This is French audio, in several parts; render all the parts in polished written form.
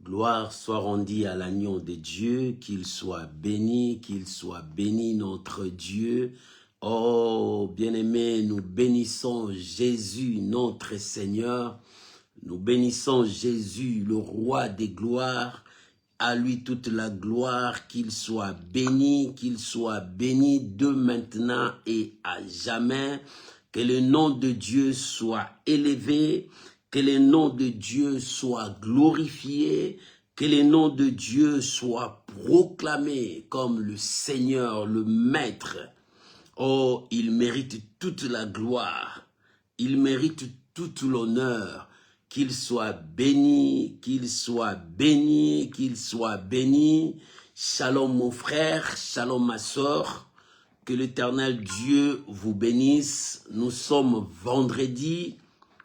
Gloire soit rendue à l'agneau de Dieu, qu'il soit béni notre Dieu. Oh, bien-aimés, nous bénissons Jésus, notre Seigneur. Nous bénissons Jésus, le roi des gloires. À lui toute la gloire, qu'il soit béni de maintenant et à jamais. Que le nom de Dieu soit élevé, que le nom de Dieu soit glorifié, que le nom de Dieu soit proclamé comme le Seigneur, le Maître. Oh, il mérite toute la gloire, il mérite tout l'honneur. Qu'il soit béni, qu'il soit béni, qu'il soit béni. Shalom mon frère, shalom ma soeur. Que l'Éternel Dieu vous bénisse. Nous sommes vendredi.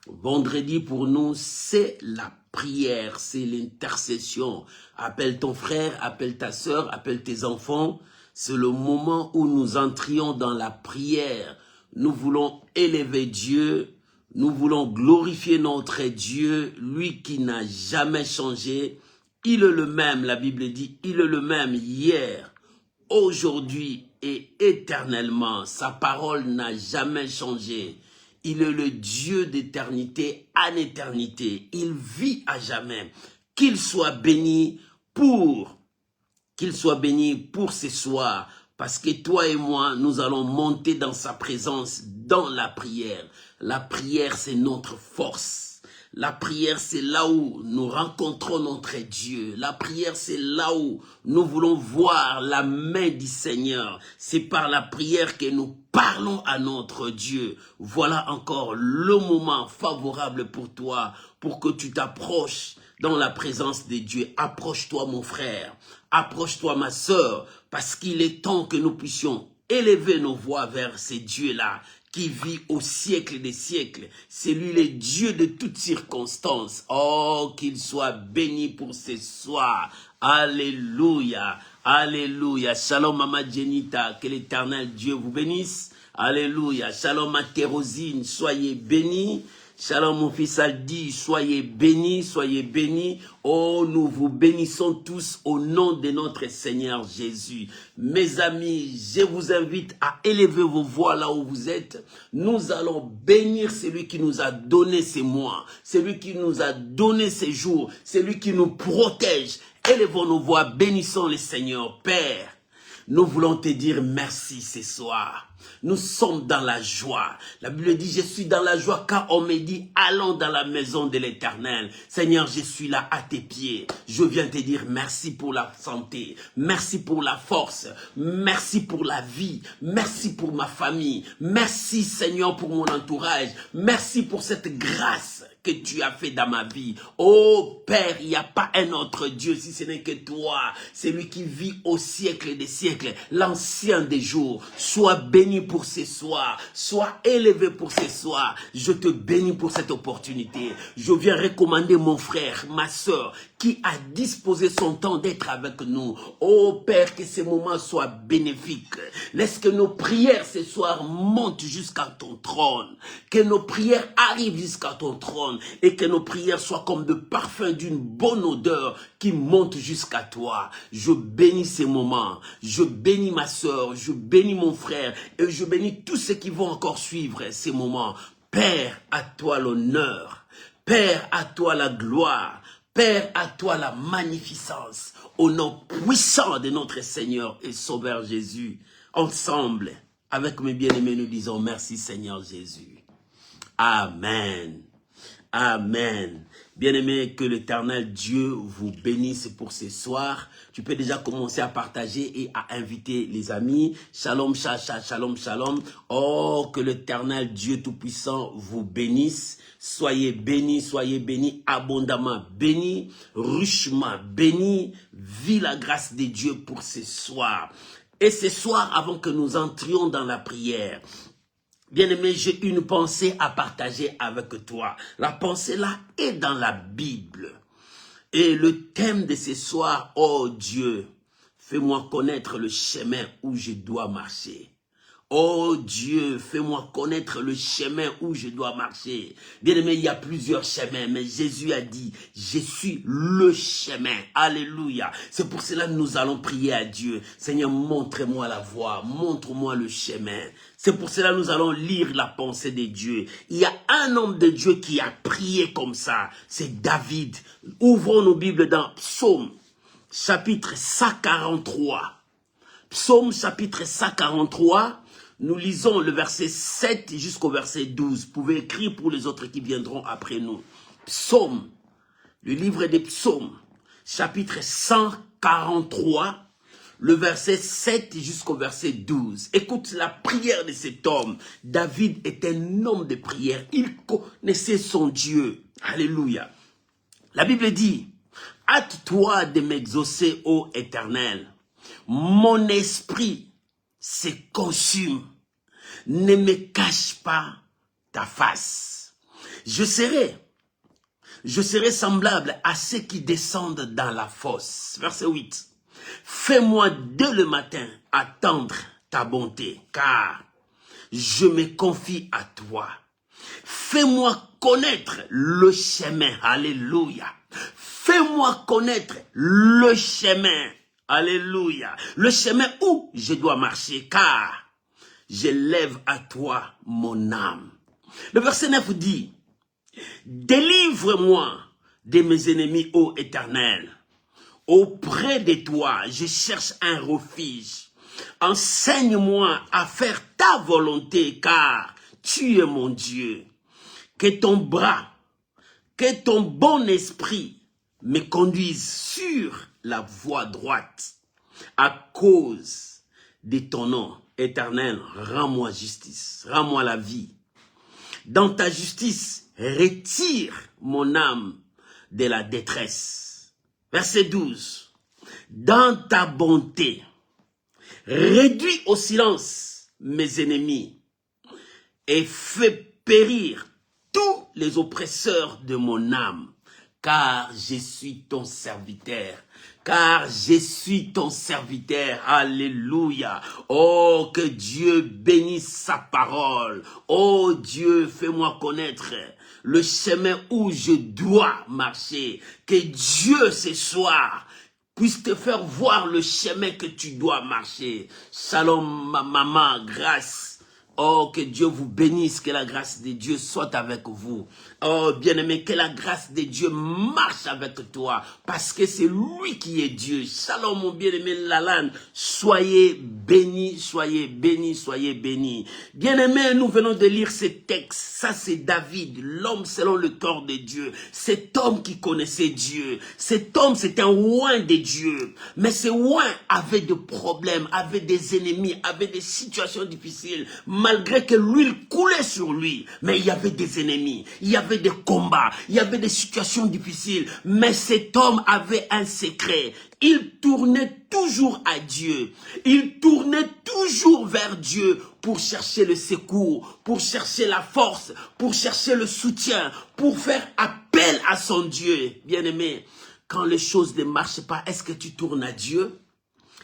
Vendredi pour nous, c'est la prière, c'est l'intercession. Appelle ton frère, appelle ta soeur, appelle tes enfants. C'est le moment où nous entrions dans la prière. Nous voulons élever Dieu. Nous voulons glorifier notre Dieu, lui qui n'a jamais changé. Il est le même, la Bible dit, il est le même hier, aujourd'hui et éternellement. Sa parole n'a jamais changé. Il est le Dieu d'éternité en éternité. Il vit à jamais. Qu'il soit béni pour ce soir. Parce que toi et moi, nous allons monter dans sa présence, dans la prière. La prière, c'est notre force. La prière, c'est là où nous rencontrons notre Dieu. La prière, c'est là où nous voulons voir la main du Seigneur. C'est par la prière que nous parlons à notre Dieu. Voilà encore le moment favorable pour toi, pour que tu t'approches dans la présence de Dieu. Approche-toi mon frère, approche-toi ma sœur, parce qu'il est temps que nous puissions élever nos voix vers ces dieux-là qui vit au siècle des siècles. C'est lui le Dieu de toutes circonstances. Oh, qu'il soit béni pour ce soir. Alléluia, alléluia. Shalom Mama Jenita, que l'Éternel Dieu vous bénisse. Alléluia. Shalom à Thérosine, soyez bénis. Shalom mon fils Aldi, soyez bénis, soyez bénis. Oh, nous vous bénissons tous au nom de notre Seigneur Jésus. Mes amis, je vous invite à élever vos voix là où vous êtes. Nous allons bénir celui qui nous a donné ces mois, celui qui nous a donné ces jours, celui qui nous protège. Élevons nos voix, bénissons le Seigneur. Père, nous voulons te dire merci ce soir. Nous sommes dans la joie. La Bible dit, je suis dans la joie car on me dit, allons dans la maison de l'Éternel. Seigneur, je suis là à tes pieds. Je viens te dire merci pour la santé. Merci pour la force. Merci pour la vie. Merci pour ma famille. Merci Seigneur pour mon entourage. Merci pour cette grâce que tu as fait dans ma vie. Oh Père, il n'y a pas un autre Dieu si ce n'est que toi. C'est lui qui vit au siècle des siècles, l'ancien des jours. Sois béni pour ce soir. Sois élevé pour ce soir. Je te bénis pour cette opportunité. Je viens recommander mon frère, ma soeur, qui a disposé son temps d'être avec nous. Oh Père, que ces moments soient bénéfiques. Laisse que nos prières ce soir montent jusqu'à ton trône. Que nos prières arrivent jusqu'à ton trône. Et que nos prières soient comme de parfums d'une bonne odeur qui monte jusqu'à toi. Je bénis ces moments. Je bénis ma soeur. Je bénis mon frère. Et je bénis tous ceux qui vont encore suivre ces moments. Père, à toi l'honneur. Père, à toi la gloire. Père, à toi la magnificence, au nom puissant de notre Seigneur et Sauveur Jésus. Ensemble, avec mes bien-aimés, nous disons merci Seigneur Jésus. Amen. Amen. Bien-aimés, que l'Éternel Dieu vous bénisse pour ce soir. Tu peux déjà commencer à partager et à inviter les amis. Shalom, shalom, shalom. Oh, que l'Éternel Dieu Tout-Puissant vous bénisse. Soyez bénis abondamment bénis, richement bénis. Vis la grâce de Dieu pour ce soir. Et ce soir, avant que nous entrions dans la prière, bien-aimé, j'ai une pensée à partager avec toi. La pensée là est dans la Bible. Et le thème de ce soir, oh Dieu, fais-moi connaître le chemin où je dois marcher. Oh Dieu, fais-moi connaître le chemin où je dois marcher. Bien-aimé, il y a plusieurs chemins, mais Jésus a dit, je suis le chemin. Alléluia. C'est pour cela que nous allons prier à Dieu. Seigneur, montre-moi la voie, montre-moi le chemin. C'est pour cela que nous allons lire la pensée de Dieu. Il y a un homme de Dieu qui a prié comme ça. C'est David. Ouvrons nos Bibles dans Psaume, chapitre 143. Psaume, chapitre 143. Nous lisons le verset 7 jusqu'au verset 12. Vous pouvez écrire pour les autres qui viendront après nous. Psaume, le livre des psaumes, chapitre 143, le verset 7 jusqu'au verset 12. Écoute la prière de cet homme. David est un homme de prière. Il connaissait son Dieu. Alléluia. La Bible dit, « Hâte-toi de m'exaucer, ô Éternel. Mon esprit se consume. Ne me cache pas ta face. Je serai semblable à ceux qui descendent dans la fosse. » Verset 8. « Fais-moi dès le matin attendre ta bonté, car je me confie à toi. Fais-moi connaître le chemin. » Alléluia. Fais-moi connaître le chemin. Alléluia. Le chemin où je dois marcher, car je lève à toi mon âme. Le verset 9 dit, « Délivre-moi de mes ennemis, ô Éternel. Auprès de toi, je cherche un refuge. Enseigne-moi à faire ta volonté, car tu es mon Dieu. Que ton bras, que ton bon esprit me conduise sur la voie droite. À cause de ton nom, Éternel, rends-moi justice, rends-moi la vie. Dans ta justice, retire mon âme de la détresse. » Verset 12. « Dans ta bonté, réduis au silence mes ennemis et fais périr tous les oppresseurs de mon âme, car je suis ton serviteur. » Car je suis ton serviteur. Alléluia. Oh, que Dieu bénisse sa parole. Oh Dieu, fais-moi connaître le chemin où je dois marcher. Que Dieu ce soir puisse te faire voir le chemin que tu dois marcher. Shalom, ma maman, grâce. Oh, que Dieu vous bénisse, que la grâce de Dieu soit avec vous. Oh, bien-aimé, que la grâce de Dieu marche avec toi, parce que c'est lui qui est Dieu. Shalom, mon bien-aimé Lalan, soyez bénis, soyez bénis, soyez bénis. Bien-aimé, nous venons de lire ce texte. Ça, c'est David, l'homme selon le corps de Dieu. Cet homme qui connaissait Dieu. Cet homme, c'est un oint de Dieu. Mais ce oint avait des problèmes, avait des ennemis, avait des situations difficiles. Malgré que l'huile coulait sur lui, mais il y avait des ennemis, il y avait des combats, il y avait des situations difficiles. Mais cet homme avait un secret. Il tournait toujours à Dieu. Il tournait toujours vers Dieu pour chercher le secours, pour chercher la force, pour chercher le soutien, pour faire appel à son Dieu. Bien-aimé, quand les choses ne marchent pas, est-ce que tu tournes à Dieu?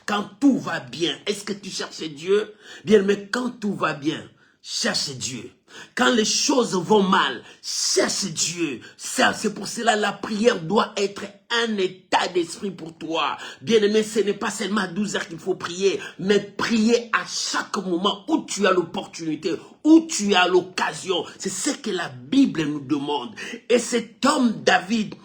Quand tout va bien, est-ce que tu cherches Dieu? Bien, mais quand tout va bien, cherche Dieu. Quand les choses vont mal, cherche Dieu. C'est pour cela que la prière doit être un état d'esprit pour toi. Bien-aimé, ce n'est pas seulement à 12 heures qu'il faut prier, mais prier à chaque moment où tu as l'opportunité, où tu as l'occasion. C'est ce que la Bible nous demande. Et cet homme David,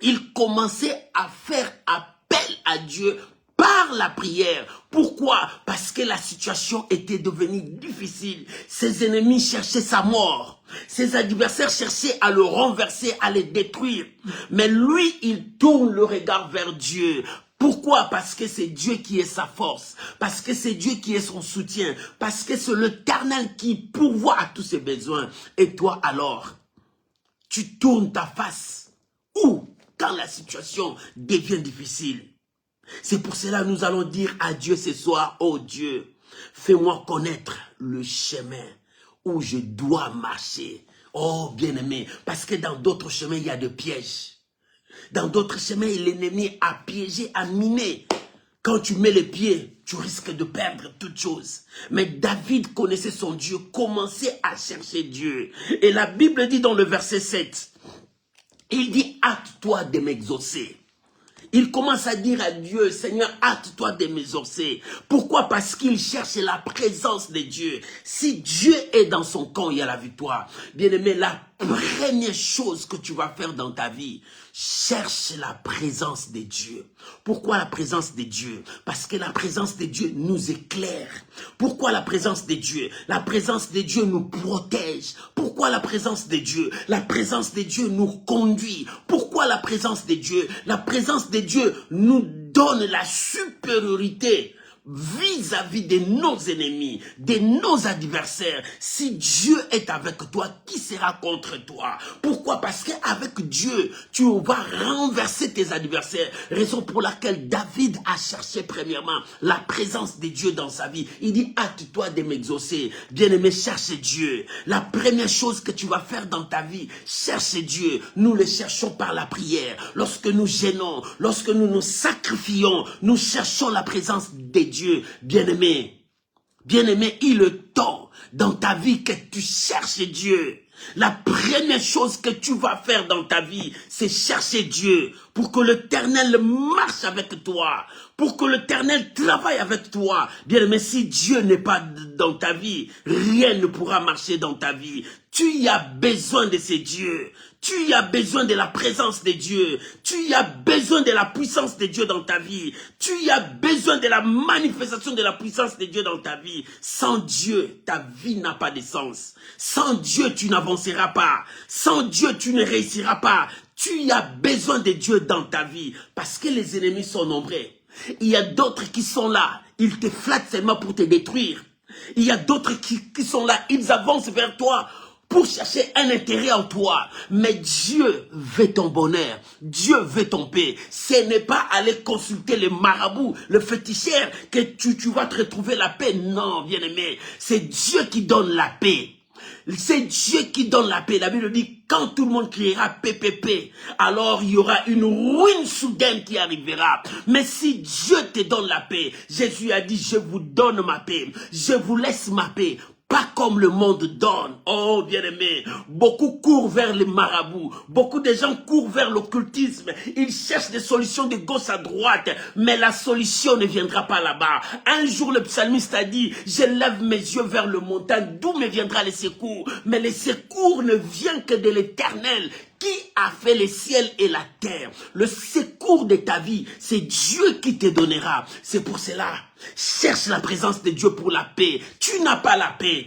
il commençait à faire appel à Dieu par la prière. Pourquoi? Parce que la situation était devenue difficile. Ses ennemis cherchaient sa mort. Ses adversaires cherchaient à le renverser, à le détruire. Mais lui, il tourne le regard vers Dieu. Pourquoi? Parce que c'est Dieu qui est sa force. Parce que c'est Dieu qui est son soutien. Parce que c'est l'Éternel qui pourvoit à tous ses besoins. Et toi alors, tu tournes ta face. Où? Quand la situation devient difficile. C'est pour cela que nous allons dire à Dieu ce soir, oh Dieu, fais-moi connaître le chemin où je dois marcher. Oh bien-aimé, parce que dans d'autres chemins, il y a des pièges. Dans d'autres chemins, l'ennemi a piégé, a miné. Quand tu mets les pieds, tu risques de perdre toute chose. Mais David connaissait son Dieu, commençait à chercher Dieu. Et la Bible dit dans le verset 7, il dit, hâte-toi de m'exaucer. Il commence à dire à Dieu, Seigneur, hâte-toi de m'exaucer. Pourquoi? Parce qu'il cherche la présence de Dieu. Si Dieu est dans son camp, il y a la victoire. Bien-aimé, la première chose que tu vas faire dans ta vie, cherche la présence de Dieu. Pourquoi la présence de Dieu? Parce que la présence de Dieu nous éclaire. Pourquoi la présence de Dieu? La présence de Dieu nous protège. Pourquoi la présence de Dieu? La présence de Dieu nous conduit. Pourquoi la présence de Dieu? La présence de Dieu nous donne la supériorité vis-à-vis de nos ennemis, de nos adversaires. Si Dieu est avec toi, qui sera contre toi? Pourquoi? Parce qu'avec Dieu, tu vas renverser tes adversaires. Raison pour laquelle David a cherché premièrement la présence de Dieu dans sa vie. Il dit, hâte-toi de m'exaucer. Bien-aimé, cherche Dieu. La première chose que tu vas faire dans ta vie, cherche Dieu. Nous le cherchons par la prière. Lorsque nous gênons, lorsque nous nous sacrifions, nous cherchons la présence de Dieu. Bien-aimé, bien-aimé, il est temps dans ta vie que tu cherches Dieu. La première chose que tu vas faire dans ta vie, c'est chercher Dieu pour que l'Éternel marche avec toi, pour que l'Éternel travaille avec toi. Bien-aimé, si Dieu n'est pas dans ta vie, rien ne pourra marcher dans ta vie. Tu as besoin de ces dieux. Tu as besoin de la présence de Dieu. Tu as besoin de la puissance de Dieu dans ta vie. Tu as besoin de la manifestation de la puissance de Dieu dans ta vie. Sans Dieu, ta vie n'a pas de sens. Sans Dieu, tu n'avanceras pas. Sans Dieu, tu ne réussiras pas. Tu as besoin de Dieu dans ta vie parce que les ennemis sont nombreux. Il y a d'autres qui sont là. Ils te flattent seulement pour te détruire. Il y a d'autres qui sont là. Ils avancent vers toi pour chercher un intérêt en toi. Mais Dieu veut ton bonheur. Dieu veut ton paix. Ce n'est pas aller consulter les marabouts, le féticheur, que tu vas te retrouver la paix. Non, bien-aimé. C'est Dieu qui donne la paix. C'est Dieu qui donne la paix. La Bible dit, quand tout le monde criera paix, paix, paix, alors il y aura une ruine soudaine qui arrivera. Mais si Dieu te donne la paix, Jésus a dit, je vous donne ma paix. Je vous laisse ma paix. Pas comme le monde donne. Oh, bien-aimé, beaucoup courent vers les marabouts. Beaucoup de gens courent vers l'occultisme. Ils cherchent des solutions de gauche à droite. Mais la solution ne viendra pas là-bas. Un jour, le psalmiste a dit, je lève mes yeux vers le montagne. D'où me viendra le secours? Mais le secours ne vient que de l'Éternel, qui a fait les ciels et la terre. Le secours de ta vie, c'est Dieu qui te donnera. C'est pour cela, cherche la présence de Dieu pour la paix. Tu n'as pas la paix.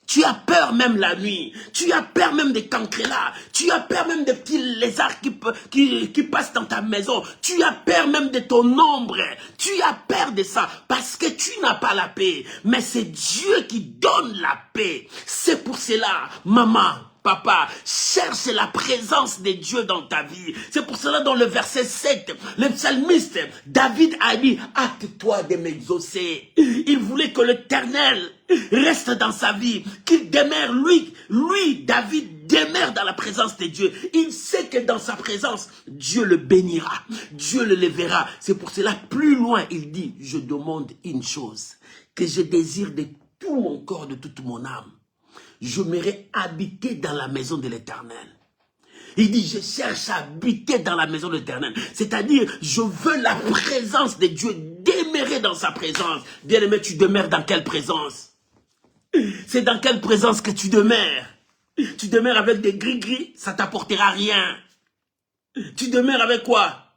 Tu as peur même la nuit. Tu as peur même des cancrelats. Tu as peur même des petits lézards qui passent dans ta maison. Tu as peur même de ton ombre. Tu as peur de ça parce que tu n'as pas la paix. Mais c'est Dieu qui donne la paix. C'est pour cela, maman, papa, cherche la présence de Dieu dans ta vie. C'est pour cela dans le verset 7, le psalmiste David a dit, hâte-toi de m'exaucer. Il voulait que l'Éternel reste dans sa vie, qu'il demeure, lui, David, demeure dans la présence de Dieu. Il sait que dans sa présence, Dieu le bénira, Dieu le lèvera. C'est pour cela, plus loin, il dit, je demande une chose, que je désire de tout mon corps, de toute mon âme. Je m'aimerais habiter dans la maison de l'Éternel. Il dit, je cherche à habiter dans la maison de l'Éternel. C'est-à-dire, je veux la présence de Dieu, demeurer dans sa présence. Bien-aimé, tu demeures dans quelle présence? C'est dans quelle présence que tu demeures? Tu demeures avec des gris-gris, ça t'apportera rien. Tu demeures avec quoi?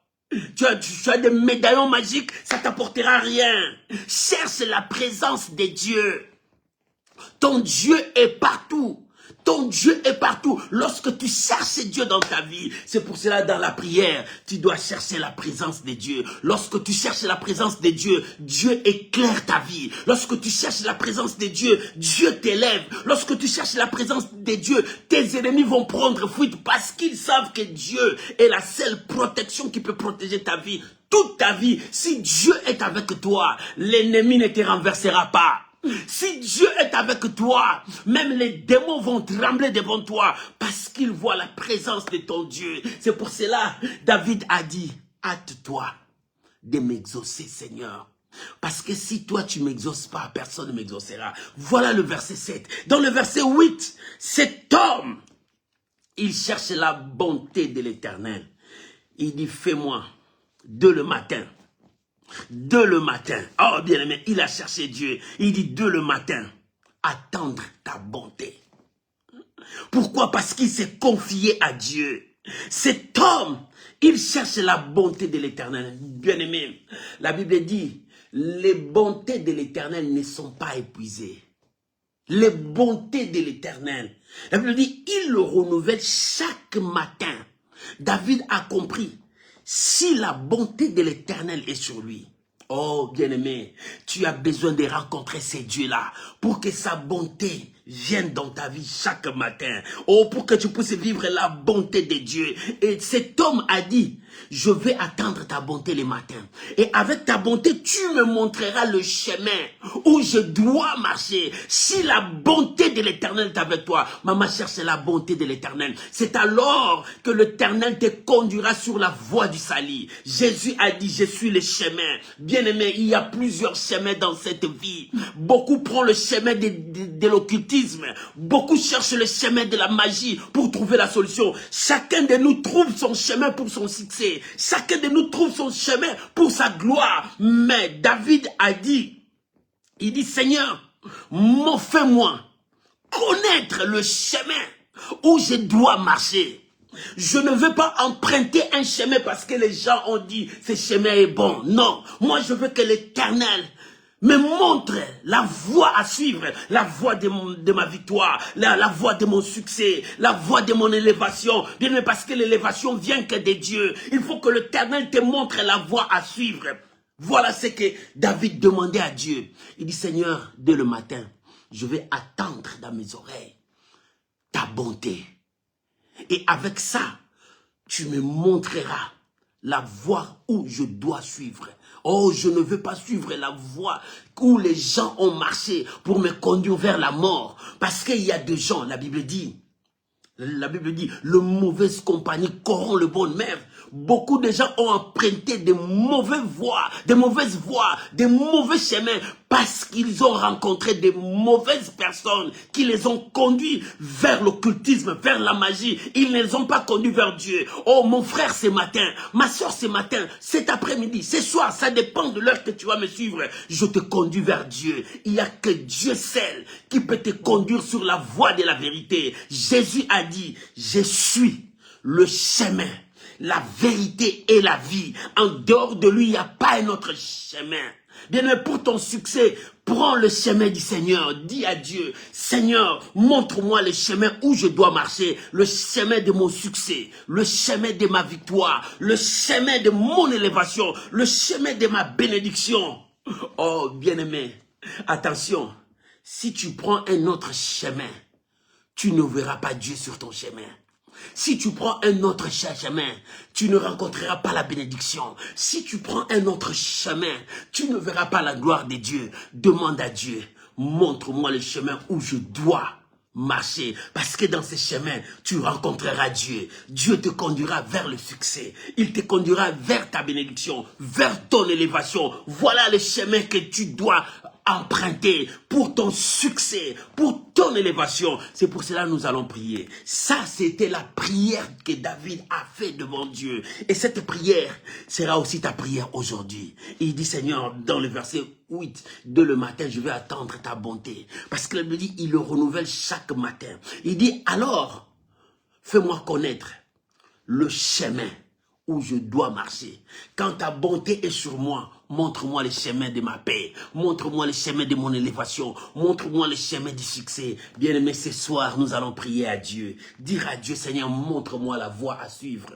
Tu as des médaillons magiques, ça t'apportera rien. Cherche la présence de Dieu. Ton Dieu est partout. Ton Dieu est partout. Lorsque tu cherches Dieu dans ta vie, c'est pour cela dans la prière, tu dois chercher la présence de Dieu. Lorsque tu cherches la présence de Dieu, Dieu éclaire ta vie. Lorsque tu cherches la présence de Dieu, Dieu t'élève. Lorsque tu cherches la présence de Dieu, tes ennemis vont prendre fuite parce qu'ils savent que Dieu est la seule protection qui peut protéger ta vie. Toute ta vie, si Dieu est avec toi, l'ennemi ne te renversera pas. Si Dieu est avec toi, même les démons vont trembler devant toi parce qu'ils voient la présence de ton Dieu. C'est pour cela, David a dit, hâte-toi de m'exaucer, Seigneur. Parce que si toi tu ne m'exauces pas, personne ne m'exaucera. Voilà le verset 7. Dans le verset 8, cet homme, il cherche la bonté de l'Éternel. Il dit, fais-moi de le matin. De le matin. Oh bien aimé, il a cherché Dieu. Il dit de le matin. Attendre ta bonté. Pourquoi? Parce qu'il s'est confié à Dieu. Cet homme, il cherche la bonté de l'Éternel. Bien aimé, la Bible dit, les bontés de l'Éternel ne sont pas épuisées. Les bontés de l'Éternel. La Bible dit, il le renouvelle chaque matin. David a compris, si la bonté de l'Éternel est sur lui, oh bien-aimé, tu as besoin de rencontrer ces dieux-là pour que sa bonté vienne dans ta vie chaque matin. Oh, pour que tu puisses vivre la bonté de Dieu. Et cet homme a dit, je vais attendre ta bonté les matins. Et avec ta bonté, tu me montreras le chemin où je dois marcher. Si la bonté de l'Éternel est avec toi, maman cherche la bonté de l'Éternel. C'est alors que l'Éternel te conduira sur la voie du salut. Jésus a dit, je suis le chemin. Bien-aimé, il y a plusieurs chemins dans cette vie. Beaucoup prennent le chemin de l'occultisme. Beaucoup cherchent le chemin de la magie pour trouver la solution. Chacun de nous trouve son chemin pour son succès. Chacun de nous trouve son chemin pour sa gloire. Mais David a dit, il dit, Seigneur, fais-moi connaître le chemin où je dois marcher. Je ne veux pas emprunter un chemin parce que les gens ont dit, ce chemin est bon. Non, moi je veux que l'Éternel me montre la voie à suivre, la voie de ma victoire, la voie de mon succès, la voie de mon élévation. Bien, mais parce que l'élévation vient que de Dieu. Il faut que l'Éternel te montre la voie à suivre. Voilà ce que David demandait à Dieu. Il dit, Seigneur, dès le matin, je vais attendre dans mes oreilles ta bonté. Et avec ça, tu me montreras la voie où je dois suivre. Oh, je ne veux pas suivre la voie où les gens ont marché pour me conduire vers la mort. Parce qu'il y a des gens, la Bible dit, le mauvaise compagnie corrompt le bon maître. Beaucoup de gens ont emprunté des mauvaises voies, des mauvais chemins, parce qu'ils ont rencontré des mauvaises personnes qui les ont conduits vers l'occultisme, vers la magie. Ils ne les ont pas conduits vers Dieu. Oh, mon frère, ce matin, ma soeur, ce matin, cet après-midi, ce soir, ça dépend de l'heure que tu vas me suivre. Je te conduis vers Dieu. Il n'y a que Dieu seul qui peut te conduire sur la voie de la vérité. Jésus a dit, je suis le chemin, la vérité et la vie. En dehors de lui, il n'y a pas un autre chemin. Bien, mais pour ton succès, prends le chemin du Seigneur. Dis à Dieu, Seigneur, montre-moi le chemin où je dois marcher, le chemin de mon succès, le chemin de ma victoire, le chemin de mon élévation, le chemin de ma bénédiction. Oh, bien-aimé, attention, si tu prends un autre chemin, tu ne verras pas Dieu sur ton chemin. Si tu prends un autre chemin, tu ne rencontreras pas la bénédiction. Si tu prends un autre chemin, tu ne verras pas la gloire de Dieu. Demande à Dieu, montre-moi le chemin où je dois marcher. Parce que dans ce chemin, tu rencontreras Dieu. Dieu te conduira vers le succès. Il te conduira vers ta bénédiction, vers ton élévation. Voilà le chemin que tu dois emprunter pour ton succès, pour ton élévation. C'est pour cela que nous allons prier. Ça, c'était la prière que David a fait devant Dieu. Et cette prière sera aussi ta prière aujourd'hui. Il dit, Seigneur, dans le verset 8, dès le matin, je vais attendre ta bonté. Parce qu'il me dit, il le renouvelle chaque matin. Il dit, alors, fais-moi connaître le chemin où je dois marcher. Quand ta bonté est sur moi, montre-moi le chemin de ma paix. Montre-moi le chemin de mon élévation. Montre-moi le chemin du succès. Bien-aimé, ce soir, nous allons prier à Dieu. Dire à Dieu, Seigneur, montre-moi la voie à suivre.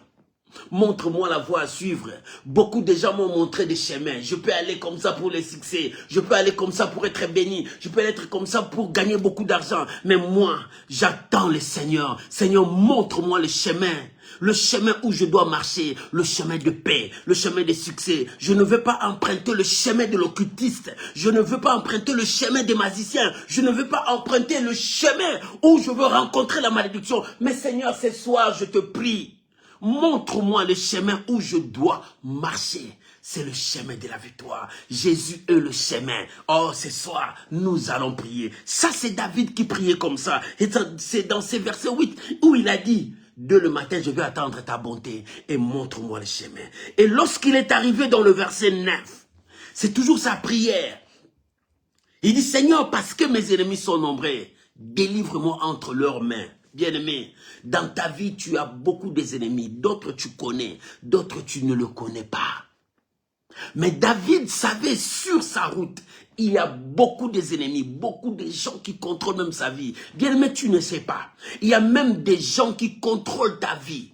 Montre-moi la voie à suivre. Beaucoup de gens m'ont montré des chemins. Je peux aller comme ça pour le succès. Je peux aller comme ça pour être béni. Je peux être comme ça pour gagner beaucoup d'argent. Mais moi, j'attends le Seigneur. Seigneur, montre-moi le chemin. Le chemin où je dois marcher, le chemin de paix, le chemin de succès. Je ne veux pas emprunter le chemin de l'occultiste. Je ne veux pas emprunter le chemin des magiciens. Je ne veux pas emprunter le chemin où je veux rencontrer la malédiction. Mais Seigneur, ce soir, je te prie. Montre-moi le chemin où je dois marcher. C'est le chemin de la victoire. Jésus est le chemin. Oh, ce soir, nous allons prier. Ça, c'est David qui priait comme ça. Et c'est dans ces versets 8 où il a dit, dès le matin, je vais attendre ta bonté et montre-moi le chemin. Et lorsqu'il est arrivé dans le verset 9, c'est toujours sa prière. Il dit, Seigneur, parce que mes ennemis sont nombreux, délivre-moi entre leurs mains. Bien-aimé, dans ta vie, tu as beaucoup d'ennemis. D'autres tu connais, d'autres tu ne le connais pas. Mais David savait sur sa route, il y a beaucoup d'ennemis, beaucoup de gens qui contrôlent même sa vie. Bien-aimé, tu ne sais pas. Il y a même des gens qui contrôlent ta vie.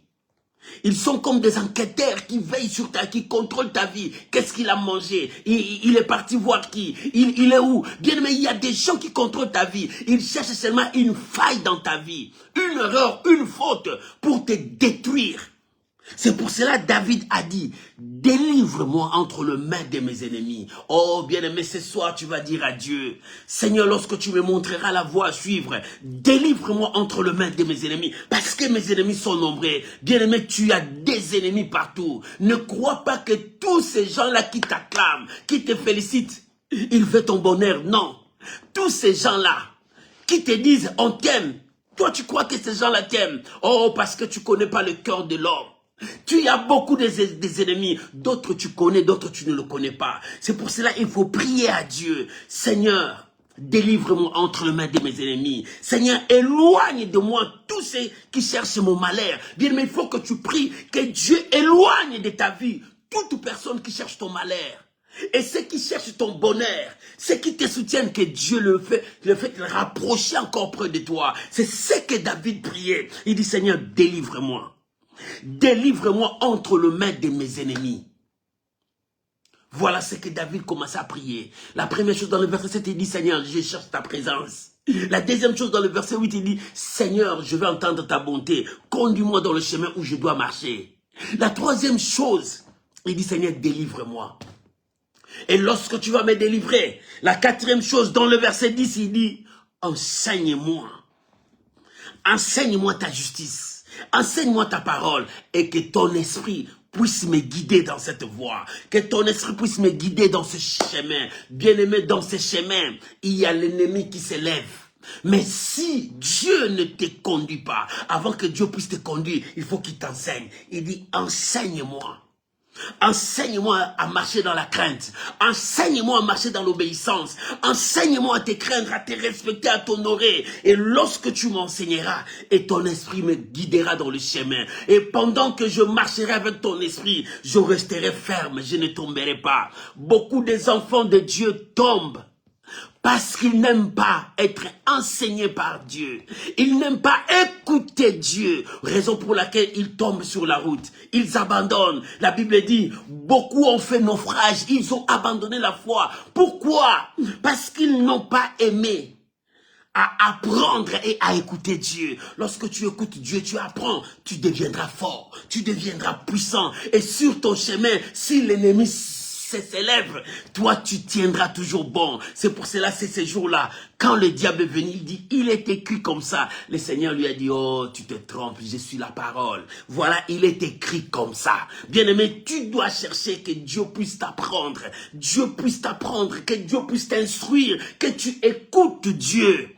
Ils sont comme des enquêteurs qui veillent sur ta, qui contrôlent ta vie. Qu'est-ce qu'il a mangé? Il est parti voir qui? Il est où? Bien aimé, il y a des gens qui contrôlent ta vie. Ils cherchent seulement une faille dans ta vie. Une erreur, une faute pour te détruire. C'est pour cela que David a dit, délivre-moi entre les mains de mes ennemis. Oh, bien-aimé, ce soir, tu vas dire à Dieu, Seigneur, lorsque tu me montreras la voie à suivre, délivre-moi entre les mains de mes ennemis, parce que mes ennemis sont nombreux. Bien-aimé, tu as des ennemis partout. Ne crois pas que tous ces gens-là qui t'acclament, qui te félicitent, ils veulent ton bonheur. Non. Tous ces gens-là qui te disent, on t'aime. Toi, tu crois que ces gens-là t'aiment. Oh, parce que tu ne connais pas le cœur de l'homme. Tu as beaucoup des ennemis, d'autres tu connais, d'autres tu ne le connais pas. C'est pour cela qu'il faut prier à Dieu. Seigneur, délivre-moi entre les mains de mes ennemis. Seigneur, éloigne de moi tous ceux qui cherchent mon malheur. Bien, mais il faut que tu pries que Dieu éloigne de ta vie toute personne qui cherche ton malheur. Et ceux qui cherchent ton bonheur, ceux qui te soutiennent, que Dieu le fait rapprocher encore près de toi. C'est ce que David priait. Il dit, Seigneur, délivre-moi. Délivre-moi entre les mains de mes ennemis. Voilà ce que David commençait à prier. La première chose dans le verset 7, il dit, Seigneur, je cherche ta présence. La deuxième chose dans le verset 8, il dit, Seigneur, je vais entendre ta bonté. Conduis-moi dans le chemin où je dois marcher. La troisième chose, il dit, Seigneur, délivre-moi. Et lorsque tu vas me délivrer, la quatrième chose dans le verset 10, il dit, enseigne-moi. Enseigne-moi ta justice. Enseigne-moi ta parole et que ton esprit puisse me guider dans cette voie. Que ton esprit puisse me guider dans ce chemin. Bien-aimé, dans ce chemin, il y a l'ennemi qui s'élève. Mais si Dieu ne te conduit pas, avant que Dieu puisse te conduire, il faut qu'il t'enseigne. Il dit, enseigne-moi. Enseigne-moi à marcher dans la crainte. Enseigne-moi à marcher dans l'obéissance. Enseigne-moi à te craindre, à te respecter, à t'honorer. Et lorsque tu m'enseigneras, et ton esprit me guidera dans le chemin. Et pendant que je marcherai avec ton esprit, je resterai ferme, je ne tomberai pas. Beaucoup des enfants de Dieu tombent parce qu'ils n'aiment pas être enseignés par Dieu. Ils n'aiment pas écouter Dieu. Raison pour laquelle ils tombent sur la route. Ils abandonnent. La Bible dit, beaucoup ont fait naufrage. Ils ont abandonné la foi. Pourquoi? Parce qu'ils n'ont pas aimé à apprendre et à écouter Dieu. Lorsque tu écoutes Dieu, tu apprends, tu deviendras fort, tu deviendras puissant. Et sur ton chemin, si l'ennemi s'élève, toi tu tiendras toujours bon. C'est pour cela, c'est ces jours-là, quand le diable est venu, il dit, il est écrit comme ça. Le Seigneur lui a dit, oh, tu te trompes, je suis la parole. Voilà, il est écrit comme ça. Bien-aimé, tu dois chercher que Dieu puisse t'apprendre. Dieu puisse t'apprendre, que Dieu puisse t'instruire, que tu écoutes Dieu.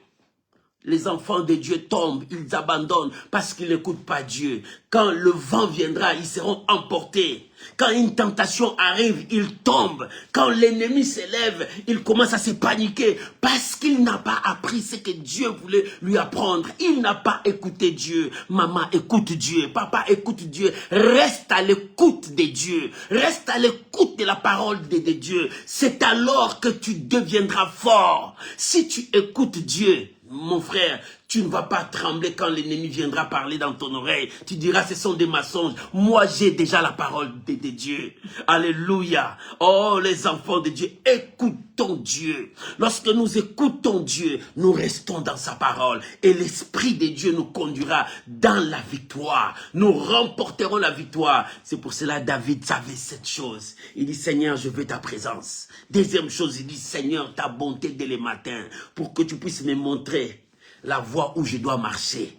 Les enfants de Dieu tombent, ils abandonnent parce qu'ils n'écoutent pas Dieu. Quand le vent viendra, ils seront emportés. Quand une tentation arrive, ils tombent. Quand l'ennemi s'élève, il commence à se paniquer parce qu'il n'a pas appris ce que Dieu voulait lui apprendre. Il n'a pas écouté Dieu. Maman, écoute Dieu. Papa, écoute Dieu. Reste à l'écoute de Dieu. Reste à l'écoute de la parole de Dieu. C'est alors que tu deviendras fort. Si tu écoutes Dieu, mon frère, tu ne vas pas trembler quand l'ennemi viendra parler dans ton oreille. Tu diras, ce sont des mensonges. Moi, j'ai déjà la parole de Dieu. Alléluia. Oh, les enfants de Dieu, écoutons Dieu. Lorsque nous écoutons Dieu, nous restons dans sa parole. Et l'Esprit de Dieu nous conduira dans la victoire. Nous remporterons la victoire. C'est pour cela que David savait cette chose. Il dit, Seigneur, je veux ta présence. Deuxième chose, il dit, Seigneur, ta bonté dès le matin, pour que tu puisses me montrer la voie où je dois marcher.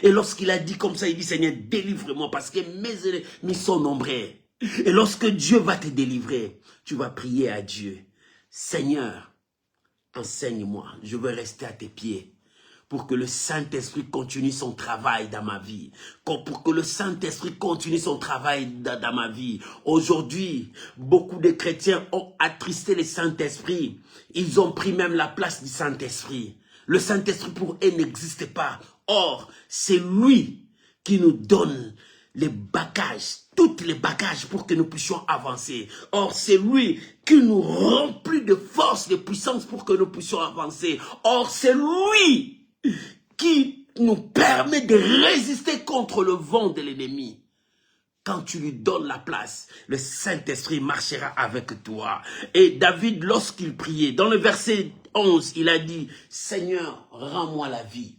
Et lorsqu'il a dit comme ça, il dit, Seigneur, délivre-moi parce que mes ennemis sont nombreux. Et lorsque Dieu va te délivrer, tu vas prier à Dieu. Seigneur, enseigne-moi, je veux rester à tes pieds. Pour que le Saint-Esprit continue son travail dans ma vie. Pour que le Saint-Esprit continue son travail dans ma vie. Aujourd'hui, beaucoup de chrétiens ont attristé le Saint-Esprit. Ils ont pris même la place du Saint-Esprit. Le Saint-Esprit pour eux n'existe pas. Or, c'est lui qui nous donne les bagages, tous les bagages pour que nous puissions avancer. Or, c'est lui qui nous remplit de force, de puissance pour que nous puissions avancer. Or, c'est lui qui nous permet de résister contre le vent de l'ennemi. Quand tu lui donnes la place, le Saint-Esprit marchera avec toi. Et David, lorsqu'il priait, dans le verset 11, il a dit, Seigneur, rends-moi la vie.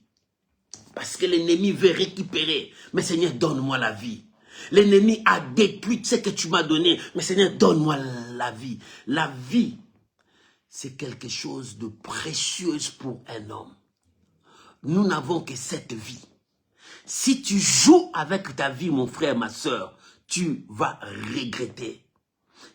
Parce que l'ennemi veut récupérer. Mais Seigneur, donne-moi la vie. L'ennemi a détruit ce que tu m'as donné. Mais Seigneur, donne-moi la vie. La vie, c'est quelque chose de précieux pour un homme. Nous n'avons que cette vie. Si tu joues avec ta vie, mon frère, ma soeur, tu vas regretter.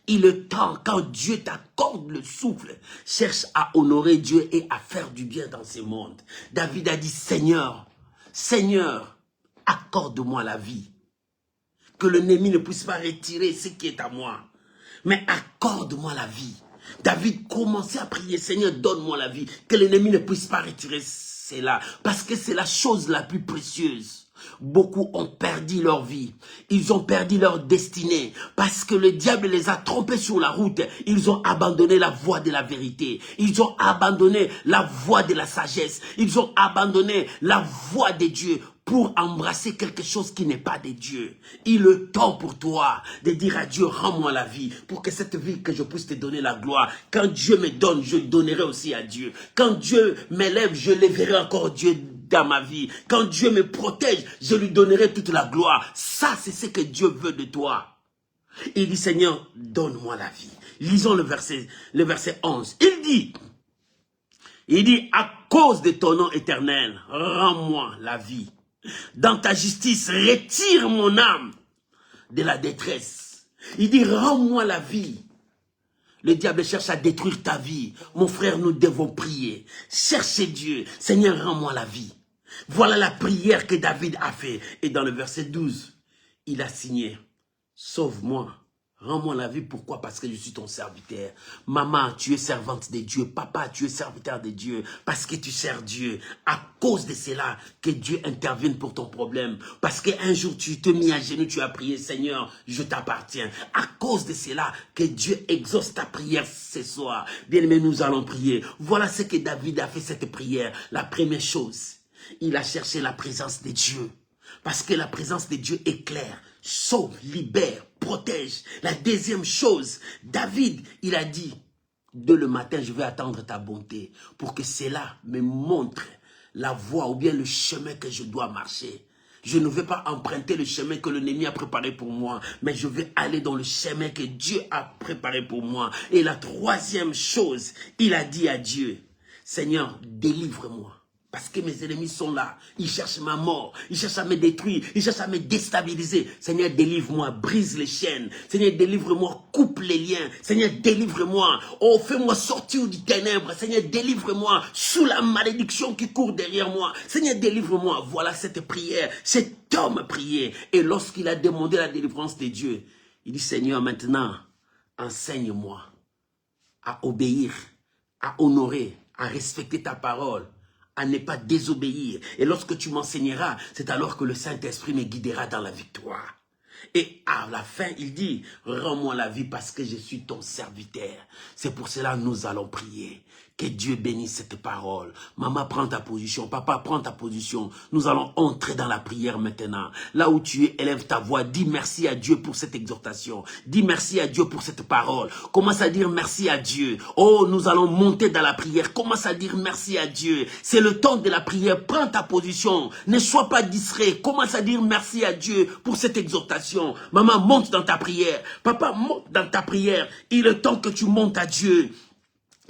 Il est temps, quand Dieu t'accorde le souffle, cherche à honorer Dieu et à faire du bien dans ce monde. David a dit, Seigneur, Seigneur, accorde-moi la vie. Que l'ennemi ne puisse pas retirer ce qui est à moi. Mais accorde-moi la vie. David commençait à prier, Seigneur, donne-moi la vie. Que l'ennemi ne puisse pas retirer cela. Parce que c'est la chose la plus précieuse. Beaucoup ont perdu leur vie. Ils ont perdu leur destinée. Parce que le diable les a trompés sur la route. Ils ont abandonné la voie de la vérité. Ils ont abandonné la voie de la sagesse. Ils ont abandonné la voie de Dieu pour embrasser quelque chose qui n'est pas de Dieu. Il est temps pour toi de dire à Dieu, rends-moi la vie, pour que cette vie, que je puisse te donner la gloire. Quand Dieu me donne, je donnerai aussi à Dieu. Quand Dieu m'élève, je lèverai encore Dieu dans ma vie. Quand Dieu me protège, je lui donnerai toute la gloire. Ça, c'est ce que Dieu veut de toi. Il dit, Seigneur, donne-moi la vie. Lisons le verset 11. Il dit, à cause de ton nom éternel, rends-moi la vie. Dans ta justice, retire mon âme de la détresse. Il dit, rends-moi la vie. Le diable cherche à détruire ta vie. Mon frère, nous devons prier. Cherchez Dieu. Seigneur, rends-moi la vie. Voilà la prière que David a fait. Et dans le verset 12, il a signé, sauve-moi. Rends-moi la vie, pourquoi? Parce que je suis ton serviteur. Maman, tu es servante de Dieu. Papa, tu es serviteur de Dieu. Parce que tu sers Dieu. À cause de cela, que Dieu intervienne pour ton problème. Parce qu'un jour, tu te mis à genoux, tu as prié, Seigneur, je t'appartiens. À cause de cela, que Dieu exauce ta prière ce soir. Bien-aimés, nous allons prier. Voilà ce que David a fait, cette prière. La première chose, il a cherché la présence de Dieu. Parce que la présence de Dieu est claire. Sauve, libère, protège. La deuxième chose, David, il a dit, dès le matin, je vais attendre ta bonté pour que cela me montre la voie ou bien le chemin que je dois marcher. Je ne vais pas emprunter le chemin que l'ennemi a préparé pour moi, mais je vais aller dans le chemin que Dieu a préparé pour moi. Et la troisième chose, il a dit à Dieu, Seigneur, délivre-moi. Parce que mes ennemis sont là, ils cherchent ma mort, ils cherchent à me détruire, ils cherchent à me déstabiliser. Seigneur, délivre-moi, brise les chaînes. Seigneur, délivre-moi, coupe les liens. Seigneur, délivre-moi. Oh, fais-moi sortir du ténèbre. Seigneur, délivre-moi sous la malédiction qui court derrière moi. Seigneur, délivre-moi. Voilà cette prière. Cet homme priait. Et lorsqu'il a demandé la délivrance de Dieu, il dit, Seigneur, maintenant, enseigne-moi à obéir, à honorer, à respecter ta parole, à ne pas désobéir. Et lorsque tu m'enseigneras, c'est alors que le Saint-Esprit me guidera dans la victoire. Et à la fin, il dit, rends-moi la vie parce que je suis ton serviteur. C'est pour cela que nous allons prier. Que Dieu bénisse cette parole. Maman, prends ta position. Papa, prends ta position. Nous allons entrer dans la prière maintenant. Là où tu es, élève ta voix. Dis merci à Dieu pour cette exhortation. Dis merci à Dieu pour cette parole. Commence à dire merci à Dieu. Oh, nous allons monter dans la prière. Commence à dire merci à Dieu. C'est le temps de la prière. Prends ta position. Ne sois pas distrait. Commence à dire merci à Dieu pour cette exhortation. Maman, monte dans ta prière. Papa, monte dans ta prière. Il est temps que tu montes à Dieu.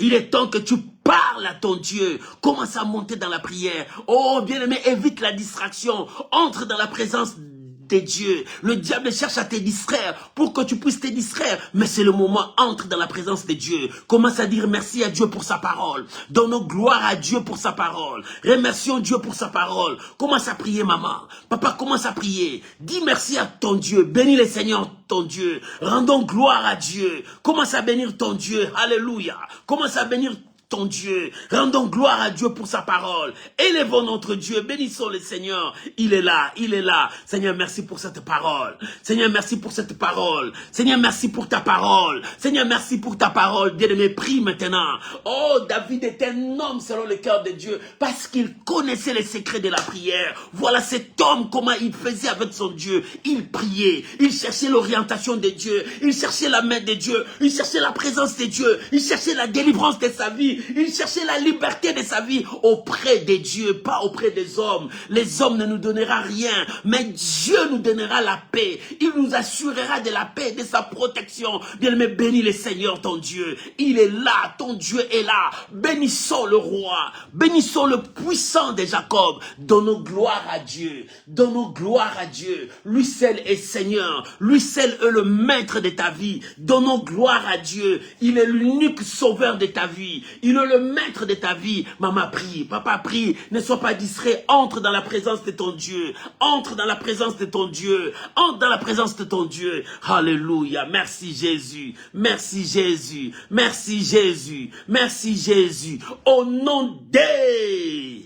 Il est temps que tu Parle à ton Dieu. Commence à monter dans la prière. Oh, bien-aimé, évite la distraction. Entre dans la présence de Dieu. Le diable cherche à te distraire pour que tu puisses te distraire. Mais c'est le moment, entre dans la présence de Dieu. Commence à dire merci à Dieu pour sa parole. Donnons gloire à Dieu pour sa parole. Remercions Dieu pour sa parole. Commence à prier, maman. Papa, commence à prier. Dis merci à ton Dieu. Bénis le Seigneur, ton Dieu. Rendons gloire à Dieu. Commence à bénir ton Dieu. Alléluia. Commence à bénir ton Dieu. Rendons gloire à Dieu pour sa parole. Élevons notre Dieu. Bénissons le Seigneur. Il est là. Il est là. Seigneur, merci pour cette parole. Seigneur, merci pour cette parole. Seigneur, merci pour ta parole. Seigneur, merci pour ta parole. Bien-aimé, prie maintenant. Oh, David est un homme selon le cœur de Dieu parce qu'il connaissait les secrets de la prière. Voilà cet homme, comment il faisait avec son Dieu. Il priait. Il cherchait l'orientation de Dieu. Il cherchait la main de Dieu. Il cherchait la présence de Dieu. Il cherchait la délivrance de sa vie. Il cherchait la liberté de sa vie auprès de Dieu, pas auprès des hommes. Les hommes ne nous donneront rien, mais Dieu nous donnera la paix. Il nous assurera de la paix, de sa protection. Bien-aimé, bénis le Seigneur, ton Dieu. Il est là, ton Dieu est là. Bénissons le roi, bénissons le puissant de Jacob. Donnons gloire à Dieu, donnons gloire à Dieu. Lui seul est Seigneur, lui seul est le maître de ta vie. Donnons gloire à Dieu. Il est l'unique sauveur de ta vie. Il est le maître de ta vie. Maman, prie. Papa, prie. Ne sois pas distrait. Entre dans la présence de ton Dieu. Entre dans la présence de ton Dieu. Entre dans la présence de ton Dieu. Alléluia. Merci Jésus. Merci Jésus. Merci Jésus. Merci Jésus. Au nom de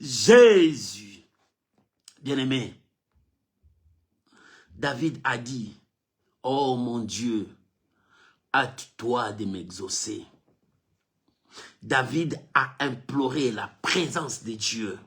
Jésus. Bien-aimé, David a dit, oh mon Dieu, hâte-toi de m'exaucer. David a imploré la présence de Dieu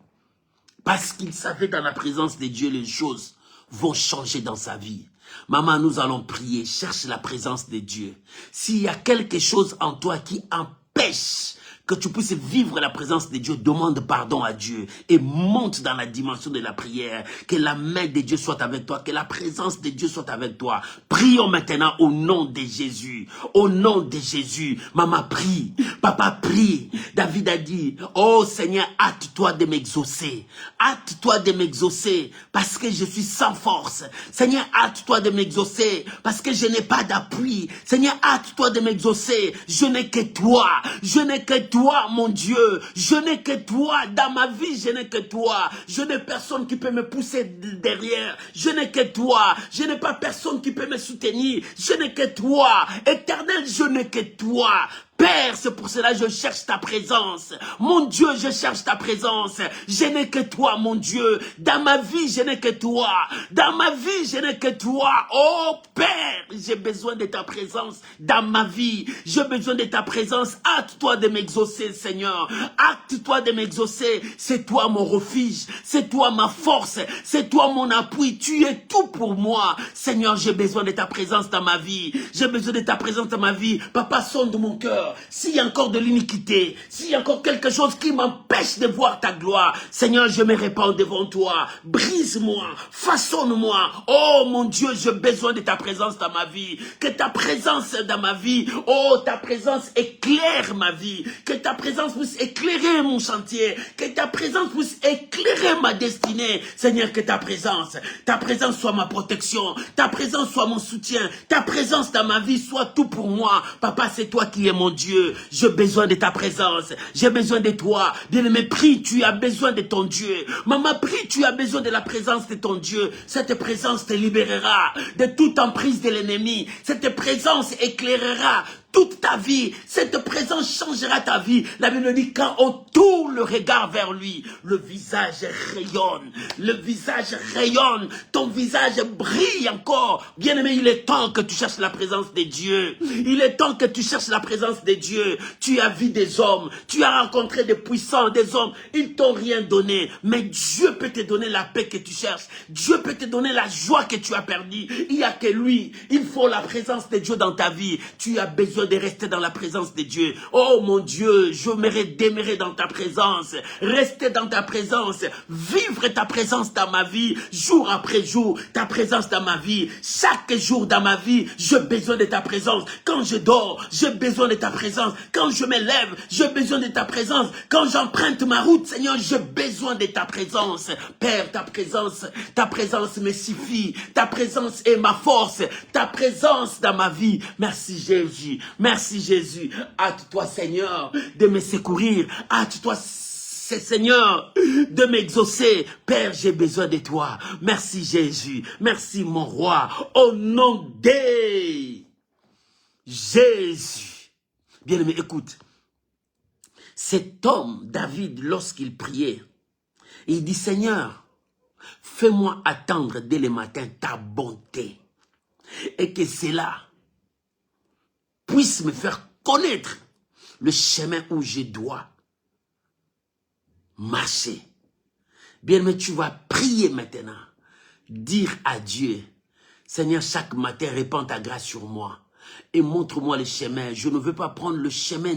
parce qu'il savait dans la présence de Dieu les choses vont changer dans sa vie. Maman, nous allons prier, cherche la présence de Dieu. S'il y a quelque chose en toi qui empêche que tu puisses vivre la présence de Dieu, demande pardon à Dieu et monte dans la dimension de la prière. Que la main de Dieu soit avec toi, que la présence de Dieu soit avec toi. Prions maintenant au nom de Jésus. Au nom de Jésus. Maman, prie. Papa, prie. David a dit, oh Seigneur, hâte-toi de m'exaucer. Hâte-toi de m'exaucer parce que je suis sans force. Seigneur, hâte-toi de m'exaucer parce que je n'ai pas d'appui. Seigneur, hâte-toi de m'exaucer. Je n'ai que toi. Je n'ai que toi. Mon Dieu, je n'ai que toi, dans ma vie je n'ai que toi, je n'ai personne qui peut me pousser derrière, je n'ai que toi, je n'ai pas personne qui peut me soutenir, je n'ai que toi, Éternel, je n'ai que toi. Père, c'est pour cela que je cherche ta présence. Mon Dieu, je cherche ta présence. Je n'ai que toi, mon Dieu. Dans ma vie, je n'ai que toi. Dans ma vie, je n'ai que toi. Oh Père, j'ai besoin de ta présence dans ma vie. J'ai besoin de ta présence. Hâte-toi de m'exaucer, Seigneur. Hâte-toi de m'exaucer. C'est toi mon refuge. C'est toi ma force. C'est toi mon appui. Tu es tout pour moi. Seigneur, j'ai besoin de ta présence dans ma vie. J'ai besoin de ta présence dans ma vie. Papa, sonde mon cœur. S'il y a encore de l'iniquité, s'il y a encore quelque chose qui m'empêche de voir ta gloire, Seigneur, je me répands devant toi. Brise-moi, façonne-moi. Oh mon Dieu, j'ai besoin de ta présence dans ma vie. Que ta présence dans ma vie, oh ta présence éclaire ma vie. Que ta présence puisse éclairer mon chantier. Que ta présence puisse éclairer ma destinée. Seigneur, que ta présence soit ma protection. Ta présence soit mon soutien. Ta présence dans ma vie soit tout pour moi. Papa, c'est toi qui es mon Dieu, j'ai besoin de ta présence, j'ai besoin de toi. Bien-aimé, prie, tu as besoin de ton Dieu. Maman, prie, tu as besoin de la présence de ton Dieu. Cette présence te libérera de toute emprise de l'ennemi. Cette présence éclairera toute ta vie. Cette présence changera ta vie. La Bible dit, quand on tourne le regard vers lui, le visage rayonne. Le visage rayonne. Ton visage brille encore. Bien-aimé, il est temps que tu cherches la présence de Dieu. Il est temps que tu cherches la présence de Dieu. Tu as vu des hommes. Tu as rencontré des puissants, des hommes. Ils t'ont rien donné. Mais Dieu peut te donner la paix que tu cherches. Dieu peut te donner la joie que tu as perdue. Il n'y a que lui. Il faut la présence de Dieu dans ta vie. Tu as besoin de rester dans la présence de Dieu. Oh mon Dieu, je mérite demeurer dans ta présence, rester dans ta présence, vivre ta présence dans ma vie, jour après jour, ta présence dans ma vie. Chaque jour dans ma vie, j'ai besoin de ta présence. Quand je dors, j'ai besoin de ta présence. Quand je me lève, j'ai besoin de ta présence. Quand j'emprunte ma route, Seigneur, j'ai besoin de ta présence. Père, ta présence me suffit. Ta présence est ma force. Ta présence dans ma vie. Merci Jésus. Merci Jésus. Hâte-toi, Seigneur, de me secourir. Hâte-toi, Seigneur, de m'exaucer. Père, j'ai besoin de toi. Merci Jésus. Merci mon roi. Au nom de Jésus. Bien-aimé, écoute. Cet homme, David, lorsqu'il priait, il dit, Seigneur, fais-moi attendre dès le matin ta bonté. Et que cela puisse me faire connaître le chemin où je dois marcher. Bien, mais tu vas prier maintenant. Dire à Dieu, Seigneur, chaque matin, répands ta grâce sur moi. Et montre-moi le chemin. Je ne veux pas prendre le chemin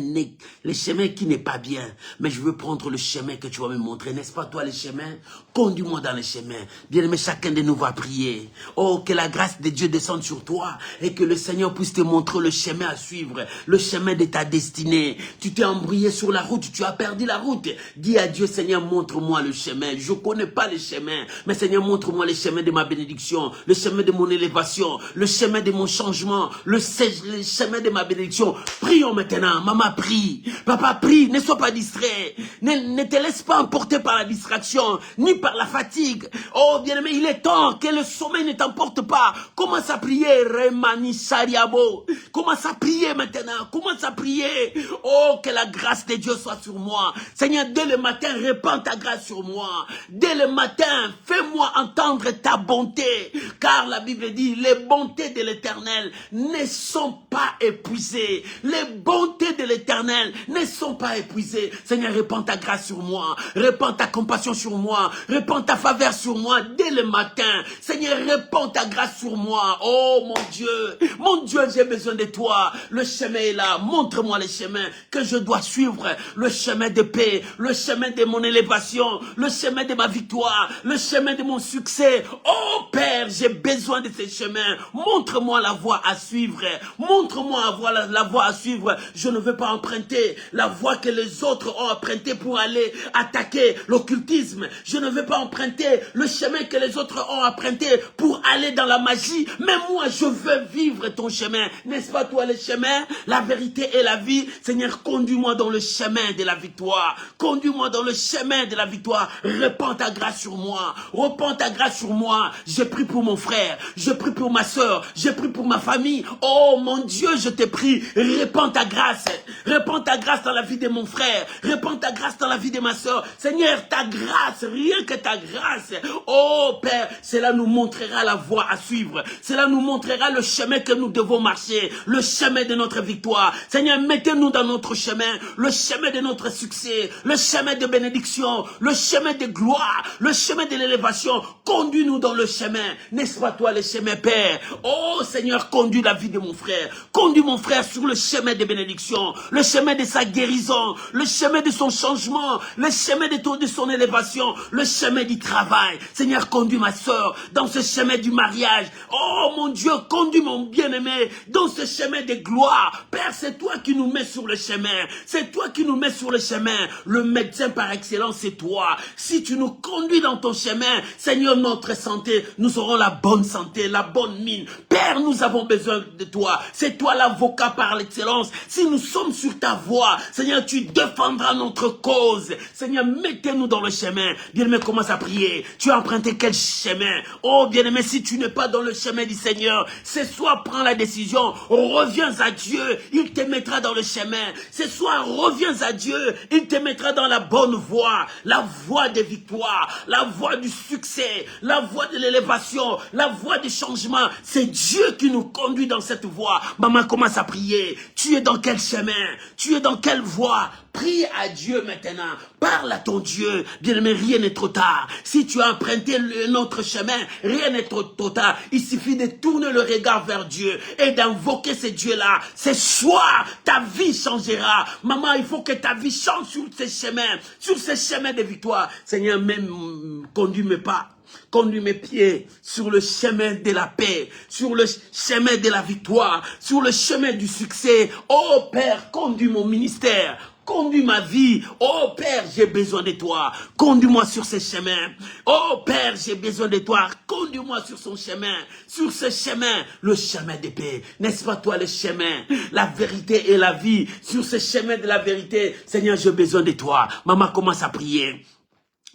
qui n'est pas bien. Mais je veux prendre le chemin que tu vas me montrer. N'est-ce pas toi le chemin? Conduis-moi dans le chemin. Bien-aimé, chacun de nous va prier. Oh, que la grâce de Dieu descende sur toi. Et que le Seigneur puisse te montrer le chemin à suivre. Le chemin de ta destinée. Tu t'es embrouillé sur la route. Tu as perdu la route. Dis à Dieu, Seigneur, montre-moi le chemin. Je ne connais pas le chemin. Mais Seigneur, montre-moi le chemin de ma bénédiction. Le chemin de mon élévation. Le chemin de mon changement. Le chemin de ma bénédiction. Prions maintenant. Maman, prie. Papa, prie. Ne sois pas distrait. Ne te laisse pas emporter par la distraction, ni par la fatigue. Oh, bien-aimé, il est temps que le sommeil ne t'emporte pas. Commence à prier. Remani Sariabo. Commence à prier maintenant. Commence à prier. Oh, que la grâce de Dieu soit sur moi. Seigneur, dès le matin, répands ta grâce sur moi. Dès le matin, fais-moi entendre ta bonté. Car la Bible dit, les bontés de l'Éternel ne sont pas épuisées. Les bontés de l'Éternel ne sont pas épuisées. Seigneur, répands ta grâce sur moi. Répands ta compassion sur moi. Répands ta faveur sur moi dès le matin. Seigneur, répands ta grâce sur moi. Oh mon Dieu, j'ai besoin de toi. Le chemin est là. Montre-moi le chemin que je dois suivre. Le chemin de paix, le chemin de mon élévation, le chemin de ma victoire, le chemin de mon succès. Oh Père, j'ai besoin de ce chemin. Montre-moi la voie à suivre. Montre-moi la voie à suivre. Je ne veux pas emprunter la voie que les autres ont empruntée pour aller attaquer l'occultisme. Je ne veux pas emprunter le chemin que les autres ont emprunté pour aller dans la magie. Mais moi, je veux vivre ton chemin. N'est-ce pas toi le chemin, la vérité et la vie? Seigneur, conduis-moi dans le chemin de la victoire. Conduis-moi dans le chemin de la victoire. Répands ta grâce sur moi. Répands ta grâce sur moi. Je prie pour mon frère. Je prie pour ma soeur. Je prie pour ma famille. Oh mon Dieu, je te prie. Répands ta grâce. Répands ta grâce dans la vie de mon frère. Répands ta grâce dans la vie de ma soeur. Seigneur, ta grâce, rien que ta grâce. Oh Père, cela nous montrera la voie à suivre. Cela nous montrera le chemin que nous devons marcher. Le chemin de notre victoire. Seigneur, mettez-nous dans notre chemin. Le chemin de notre succès. Le chemin de bénédiction. Le chemin de gloire. Le chemin de l'élévation. Conduis-nous dans le chemin. N'est-ce pas toi le chemin, Père? Oh Seigneur, conduis la vie de mon frère. Conduis mon frère sur le chemin de bénédiction. Le chemin de sa guérison. Le chemin de son changement. Le chemin de son élévation. Le chemin du travail. Seigneur, conduis ma soeur dans ce chemin du mariage. Oh mon Dieu, conduis mon bien-aimé dans ce chemin de gloire. Père, c'est toi qui nous mets sur le chemin. C'est toi qui nous mets sur le chemin. Le médecin par excellence, c'est toi. Si tu nous conduis dans ton chemin, Seigneur, notre santé, nous aurons la bonne santé, la bonne mine. Père, nous avons besoin de toi. C'est toi l'avocat par l'excellence. Si nous sommes sur ta voie, Seigneur, tu défendras notre cause. Seigneur, mettez-nous dans le chemin. Bien-aimé, commence à prier. Tu as emprunté quel chemin? Oh, bien-aimé, si tu n'es pas dans le chemin du Seigneur, ce soir, prends la décision. Reviens à Dieu. Il te mettra dans le chemin. Ce soir, reviens à Dieu. Il te mettra dans la bonne voie. La voie des victoires. La voie du succès. La voie de l'élévation. La voie du changement. C'est Dieu Dieu qui nous conduit dans cette voie. Maman, commence à prier. Tu es dans quel chemin? Tu es dans quelle voie? Prie à Dieu maintenant. Parle à ton Dieu. Bien-aimé, rien n'est trop tard. Si tu as emprunté notre chemin, rien n'est trop tard. Il suffit de tourner le regard vers Dieu et d'invoquer ce Dieu-là. Ce soir, ta vie changera. Maman, il faut que ta vie change sur ces chemins de victoire. Seigneur, même conduis mes pas. Conduis mes pieds sur le chemin de la paix, sur le chemin de la victoire, sur le chemin du succès. Oh Père, conduis mon ministère. Conduis ma vie. Oh Père, j'ai besoin de toi. Conduis-moi sur ce chemin. Oh Père, j'ai besoin de toi. Conduis-moi sur son chemin. Sur ce chemin, le chemin de paix. N'est-ce pas toi le chemin, la vérité et la vie? Sur ce chemin de la vérité, Seigneur, j'ai besoin de toi. Maman, commence à prier.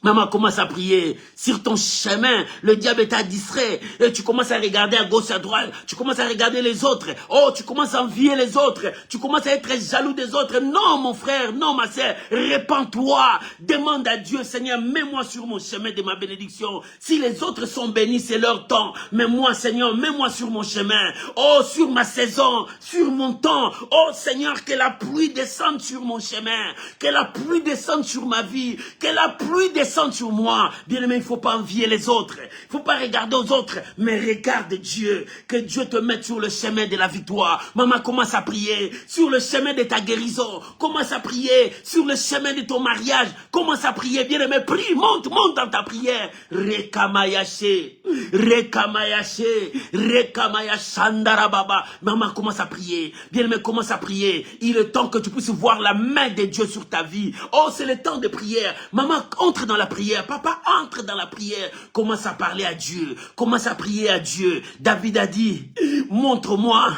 Maman, commence à prier. Sur ton chemin, le diable t'a distrait. Et tu commences à regarder à gauche, à droite. Tu commences à regarder les autres. Oh, tu commences à envier les autres. Tu commences à être jaloux des autres. Non, mon frère, non, ma sœur. Répands-toi. Demande à Dieu, Seigneur, mets-moi sur mon chemin de ma bénédiction. Si les autres sont bénis, c'est leur temps. Mais moi, Seigneur, mets-moi sur mon chemin. Oh, sur ma saison, sur mon temps. Oh, Seigneur, que la pluie descende sur mon chemin. Que la pluie descende sur ma vie. Que la pluie descende sur moi. Bien-aimé, il ne faut pas envier les autres. Il ne faut pas regarder aux autres, mais regarde Dieu. Que Dieu te mette sur le chemin de la victoire. Maman, commence à prier sur le chemin de ta guérison. Commence à prier sur le chemin de ton mariage. Commence à prier. Bien-aimé, prie, monte dans ta prière. Rekamayaché, Rekamayaché, Rekamayashandarababa. Maman, commence à prier. Bien-aimé, commence à prier. Il est temps que tu puisses voir la main de Dieu sur ta vie. Oh, c'est le temps de prière. Maman, entre dans la prière. Papa, entre dans la prière. Commence à parler à Dieu. Commence à prier à Dieu. David a dit, montre-moi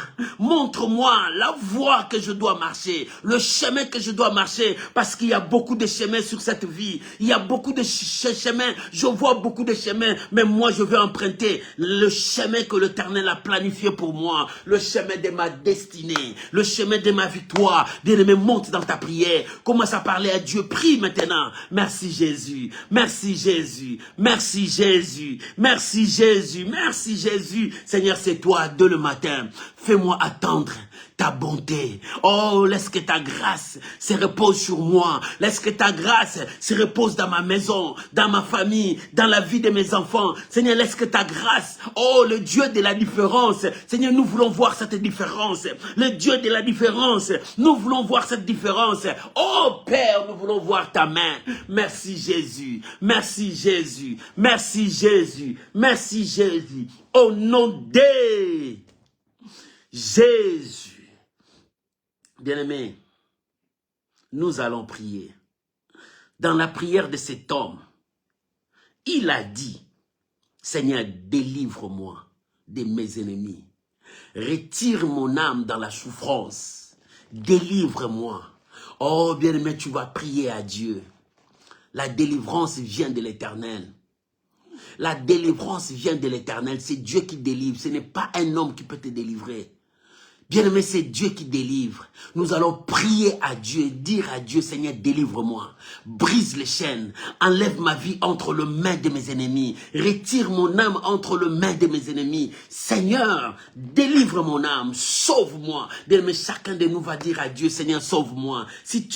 la voie que je dois marcher, le chemin que je dois marcher, parce qu'il y a beaucoup de chemins sur cette vie. Il y a beaucoup de chemins. Je vois beaucoup de chemins, mais moi je vais emprunter le chemin que l'Éternel a planifié pour moi, le chemin de ma destinée, le chemin de ma victoire. Bien-aimé, monte dans ta prière. Commence à parler à Dieu. Prie maintenant. Merci Jésus. Merci Jésus, merci Jésus, merci Jésus, merci Jésus. Seigneur, c'est toi dès le matin. Fais-moi attendre ta bonté. Oh, laisse que ta grâce se repose sur moi. Laisse que ta grâce se repose dans ma maison, dans ma famille, dans la vie de mes enfants. Seigneur, laisse que ta grâce, oh, le Dieu de la différence. Seigneur, nous voulons voir cette différence. Le Dieu de la différence, nous voulons voir cette différence. Oh, Père, nous voulons voir ta main. Merci Jésus, merci Jésus, merci Jésus, merci Jésus. Au nom de Jésus. Bien-aimés, nous allons prier. Dans la prière de cet homme, il a dit, Seigneur, délivre-moi de mes ennemis. Retire mon âme dans la souffrance. Délivre-moi. Oh, bien-aimé, tu vas prier à Dieu. La délivrance vient de l'Éternel. La délivrance vient de l'Éternel. C'est Dieu qui délivre. Ce n'est pas un homme qui peut te délivrer. Bien-aimé, c'est Dieu qui délivre. Nous allons prier à Dieu, dire à Dieu, Seigneur, délivre-moi. Brise les chaînes. Enlève ma vie entre les mains de mes ennemis. Retire mon âme entre les mains de mes ennemis. Seigneur, délivre mon âme. Sauve-moi. Bien-aimé, chacun de nous va dire à Dieu, Seigneur, sauve-moi. Si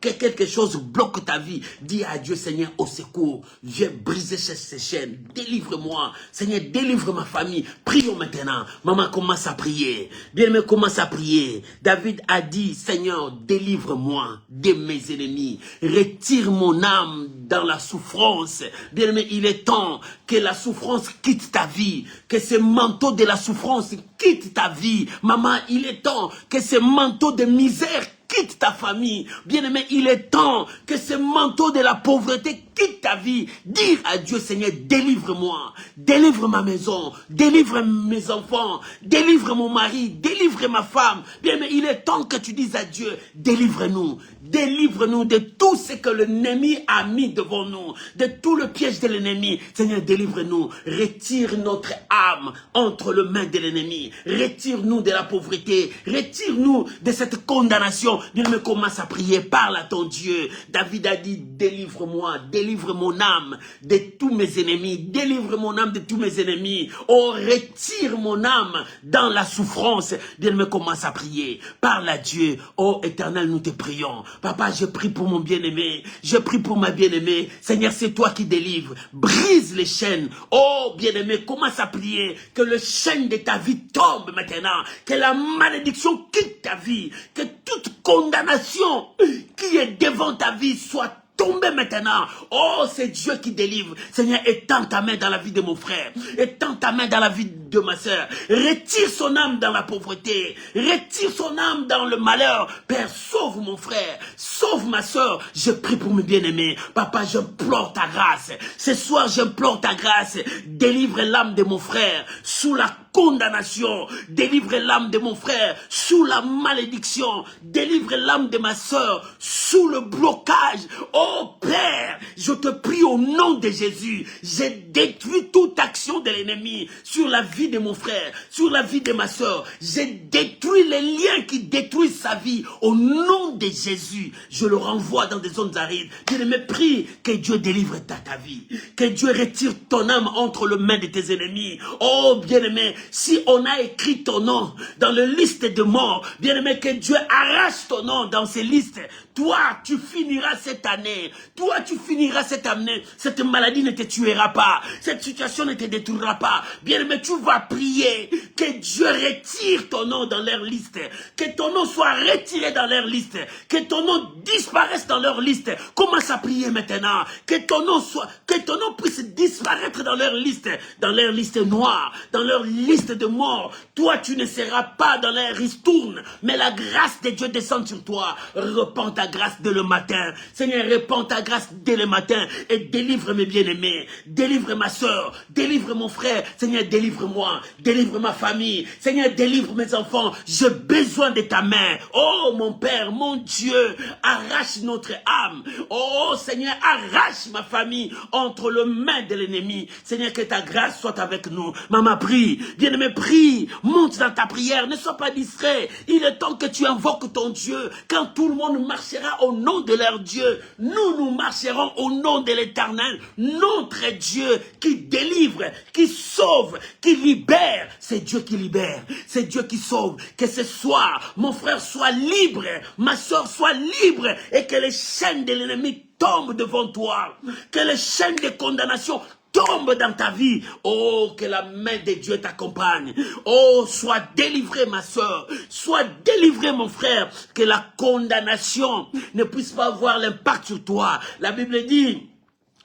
que quelque chose bloque ta vie, dis à Dieu, Seigneur, au secours, viens briser ces chaînes, délivre-moi, Seigneur, délivre ma famille. Prions maintenant. Maman, commence à prier. Bien-aimé, commence à prier. David a dit, Seigneur, délivre-moi de mes ennemis. Retire mon âme dans la souffrance. Bien-aimé, il est temps que la souffrance quitte ta vie, que ce manteau de la souffrance quitte ta vie. Maman, il est temps que ce manteau de misère quitte ta famille. Bien-aimé, il est temps que ce manteau de la pauvreté quitte ta vie. Dire à Dieu, Seigneur, délivre-moi. Délivre ma maison. Délivre mes enfants. Délivre mon mari. Délivre ma femme. Bien-aimé, il est temps que tu dises à Dieu, délivre-nous. Délivre-nous de tout ce que l'ennemi a mis devant nous. De tout le piège de l'ennemi. Seigneur, délivre-nous. Retire notre âme entre les mains de l'ennemi. Retire-nous de la pauvreté. Retire-nous de cette condamnation. Bien-aimé, commence à prier. Parle à ton Dieu. David a dit, délivre-moi. Délivre délivre mon âme de tous mes ennemis. Délivre mon âme de tous mes ennemis. Oh, retire mon âme dans la souffrance. Bien-aimé, commence à prier. Parle à Dieu. Oh, Éternel, nous te prions. Papa, je prie pour mon bien-aimé. Je prie pour ma bien-aimée. Seigneur, c'est toi qui délivres. Brise les chaînes. Oh, bien-aimé, commence à prier. Que le chaîne de ta vie tombe maintenant. Que la malédiction quitte ta vie. Que toute condamnation qui est devant ta vie soit tombée maintenant. Oh, c'est Dieu qui délivre. Seigneur, étends ta main dans la vie de mon frère. Étends ta main dans la vie de ma soeur. Retire son âme dans la pauvreté. Retire son âme dans le malheur. Père, sauve mon frère. Sauve ma soeur. Je prie pour mes bien-aimés. Papa, j'implore ta grâce. Ce soir, j'implore ta grâce. Délivre l'âme de mon frère sous la condamnation. Délivre l'âme de mon frère sous la malédiction. Délivre l'âme de ma soeur sous le blocage. Oh Père, je te prie au nom de Jésus. J'ai détruit toute action de l'ennemi sur la vie de mon frère, sur la vie de ma soeur. J'ai détruit les liens qui détruisent sa vie au nom de Jésus. Je le renvoie dans des zones arides. Je me prie que Dieu délivre ta vie. Que Dieu retire ton âme entre les mains de tes ennemis. Oh bien-aimé, si on a écrit ton nom dans la liste de morts, bien-aimé, que Dieu arrache ton nom dans ces listes. Toi, tu finiras cette année. Toi, tu finiras cette année. Cette maladie ne te tuera pas. Cette situation ne te détruira pas. Bien-aimé, tu vas prier que Dieu retire ton nom dans leur liste. Que ton nom soit retiré dans leur liste. Que ton nom disparaisse dans leur liste. Commence à prier maintenant. Que ton nom puisse disparaître dans leur liste noire, dans leur liste de morts. Toi, tu ne seras pas dans leur ristourne, mais la grâce de Dieu descend sur toi. Repends ta grâce dès le matin. Seigneur, répands ta grâce dès le matin et délivre mes bien-aimés. Délivre ma soeur, délivre mon frère. Seigneur, délivre-moi, délivre ma famille. Seigneur, délivre mes enfants. J'ai besoin de ta main. Oh, mon Père, mon Dieu, arrache notre âme. Oh, Seigneur, arrache ma famille entre les mains de l'ennemi. Seigneur, que ta grâce soit avec nous. Maman, prie. Bien-aimé, prie. Monte dans ta prière. Ne sois pas distrait. Il est temps que tu invoques ton Dieu. Quand tout le monde marchera au nom de leur Dieu, nous marcherons au nom de l'Éternel. Notre Dieu qui délivre, qui sauve, qui libère. C'est Dieu qui libère. C'est Dieu qui sauve. Que ce soir, mon frère soit libre. Ma soeur soit libre. Et que les chaînes de l'ennemi tombent devant toi. Que les chaînes de condamnation tombe dans ta vie. Oh, que la main de Dieu t'accompagne. Oh, sois délivré ma soeur. Sois délivré mon frère. Que la condamnation ne puisse pas avoir l'impact sur toi. La Bible dit,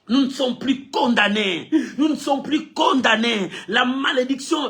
nous ne sommes plus condamnés. Nous ne sommes plus condamnés. La malédiction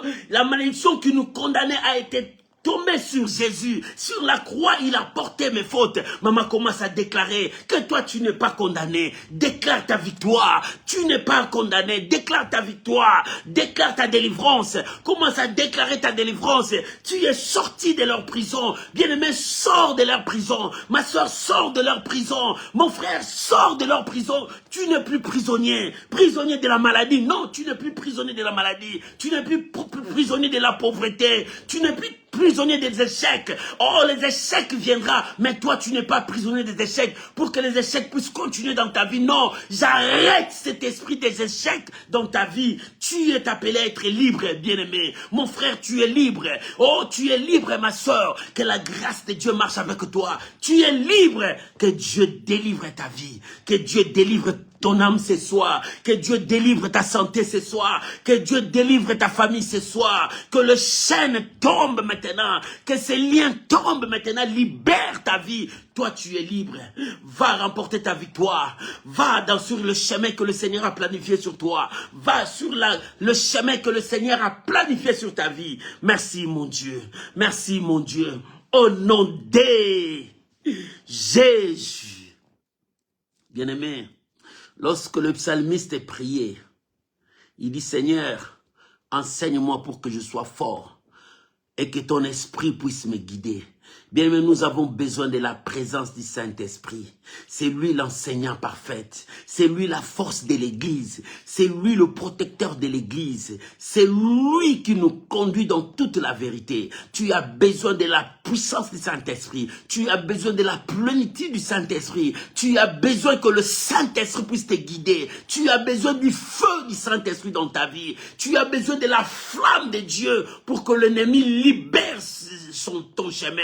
qui nous condamnait a été tombé sur Jésus, sur la croix, il a porté mes fautes. Maman commence à déclarer que toi tu n'es pas condamné. Déclare ta victoire. Tu n'es pas condamné. Déclare ta victoire. Déclare ta délivrance. Commence à déclarer ta délivrance. Tu es sorti de leur prison. Bien-aimé, sors de leur prison. Ma soeur, sort de leur prison. Mon frère, sort de leur prison. Tu n'es plus prisonnier. Prisonnier de la maladie. Non, tu n'es plus prisonnier de la maladie. Tu n'es plus prisonnier de la pauvreté. Tu n'es plus prisonnier des échecs. Oh, les échecs viendront, mais toi tu n'es pas prisonnier des échecs pour que les échecs puissent continuer dans ta vie. Non, j'arrête cet esprit des échecs dans ta vie. Tu es appelé à être libre, bien-aimé. Mon frère, tu es libre. Oh, tu es libre, ma soeur. Que la grâce de Dieu marche avec toi. Tu es libre. Que Dieu délivre ta vie. Que Dieu délivre ton âme ce soir, que Dieu délivre ta santé ce soir, que Dieu délivre ta famille ce soir, que le chaîne tombe maintenant, que ces liens tombent maintenant, libère ta vie. Toi tu es libre, va remporter ta victoire, va sur le chemin que le Seigneur a planifié sur toi, va sur le chemin que le Seigneur a planifié sur ta vie. Merci mon Dieu, au nom de Jésus. Bien-aimé, lorsque le psalmiste priait, il dit, Seigneur, enseigne-moi pour que je sois fort et que ton esprit puisse me guider. Bien, mais nous avons besoin de la présence du Saint-Esprit. C'est lui l'enseignant parfait. C'est lui la force de l'Église. C'est lui le protecteur de l'Église. C'est lui qui nous conduit dans toute la vérité. Tu as besoin de la puissance du Saint-Esprit. Tu as besoin de la plénitude du Saint-Esprit. Tu as besoin que le Saint-Esprit puisse te guider. Tu as besoin du feu du Saint-Esprit dans ta vie. Tu as besoin de la flamme de Dieu pour que l'ennemi libère ton chemin.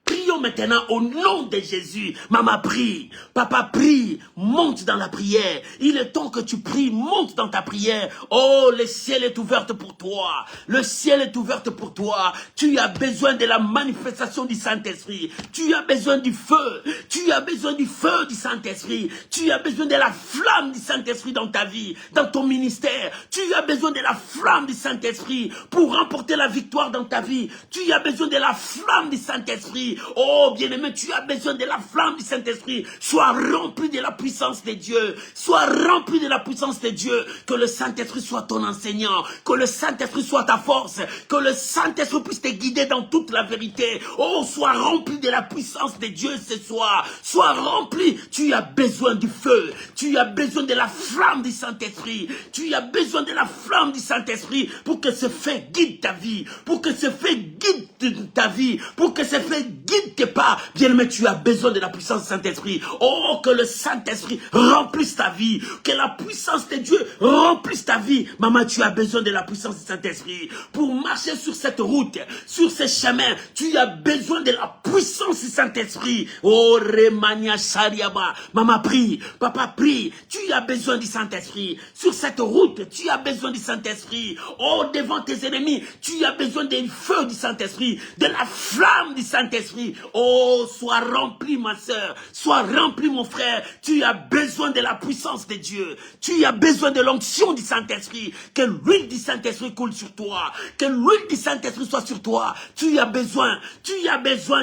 Prions maintenant au nom de Jésus. Maman prie, papa prie, monte dans la prière. Il est temps que tu pries, monte dans ta prière. Oh, le ciel est ouvert pour toi. Le ciel est ouvert pour toi. Tu as besoin de la manifestation du Saint-Esprit. Tu as besoin du feu. Tu as besoin du feu du Saint-Esprit. Tu as besoin de la flamme du Saint-Esprit dans ta vie, dans ton ministère. Tu as besoin de la flamme du Saint-Esprit pour remporter la victoire dans ta vie. Tu as besoin de la flamme du Saint-Esprit. Oh, bien-aimé, tu as besoin de la flamme du Saint-Esprit. Sois rempli de la puissance de Dieu. Sois rempli de la puissance de Dieu. Que le Saint-Esprit soit ton enseignant. Que le Saint-Esprit soit ta force. Que le Saint-Esprit puisse te guider dans toute la vérité. Oh, sois rempli de la puissance de Dieu ce soir. Sois rempli. Tu as besoin du feu. Tu as besoin de la flamme du Saint-Esprit. Tu as besoin de la flamme du Saint-Esprit pour que ce feu guide ta vie. Pour que ce feu guide ta vie. Pour que ce feu guide tes pas. Bien-aimé, tu as besoin de la puissance du Saint-Esprit. Oh, que le Saint-Esprit remplisse ta vie. Que la puissance de Dieu remplisse ta vie. Maman, tu as besoin de la puissance du Saint-Esprit. Pour marcher sur cette route, sur ces chemins, tu as besoin de la puissance du Saint-Esprit. Oh, Remania Shariaba. Maman, prie. Papa, prie. Tu as besoin du Saint-Esprit. Sur cette route, tu as besoin du Saint-Esprit. Oh, devant tes ennemis, tu as besoin du feu du Saint-Esprit, de la flamme du Saint-Esprit. Oh, sois rempli ma soeur, sois rempli mon frère. Tu as besoin de la puissance de Dieu. Tu as besoin de l'onction du Saint-Esprit. Que l'huile du Saint-Esprit coule sur toi. Que l'huile du Saint-Esprit soit sur toi. Tu as besoin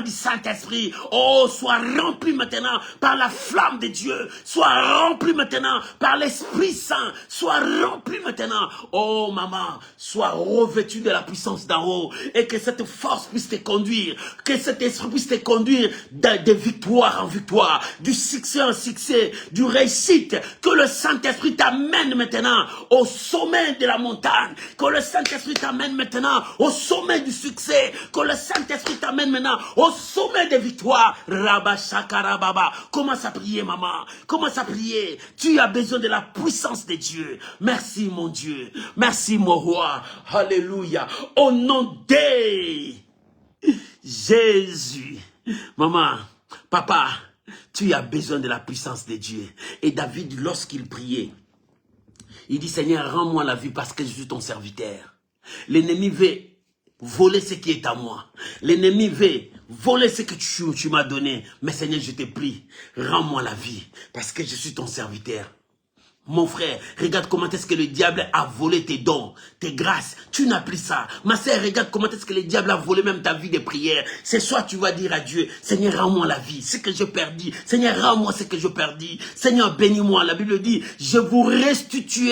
du Saint-Esprit. Oh, sois rempli maintenant par la flamme de Dieu. Sois rempli maintenant par l'Esprit Saint. Sois rempli maintenant. Oh, maman, sois revêtu de la puissance d'en haut. Et que cette force puisse te conduire. Que cet esprit puisse te conduire de victoire en victoire, du succès en succès, du réussite. Que le Saint-Esprit t'amène maintenant au sommet de la montagne. Que le Saint-Esprit t'amène maintenant au sommet du succès. Que le Saint-Esprit t'amène maintenant au sommet des victoires. Rabba Shakarababa. Commence à prier, maman. Commence à prier. Tu as besoin de la puissance de Dieu. Merci, mon Dieu. Merci, mon roi. Alléluia. Au nom de Jésus. Maman, papa, tu as besoin de la puissance de Dieu. Et David, lorsqu'il priait, il dit, Seigneur, rends-moi la vie parce que je suis ton serviteur. L'ennemi veut voler ce qui est à moi. L'ennemi veut voler ce que tu m'as donné. Mais Seigneur, je te prie, rends-moi la vie parce que je suis ton serviteur. Mon frère, regarde comment est-ce que le diable a volé tes dons, tes grâces. Tu n'as plus ça. Ma sœur, regarde comment est-ce que le diable a volé même ta vie de prière. C'est soit tu vas dire à Dieu, Seigneur, rends-moi la vie, ce que je perdis. Seigneur, rends-moi ce que je perdis. Seigneur, bénis-moi. La Bible dit, je vous restitue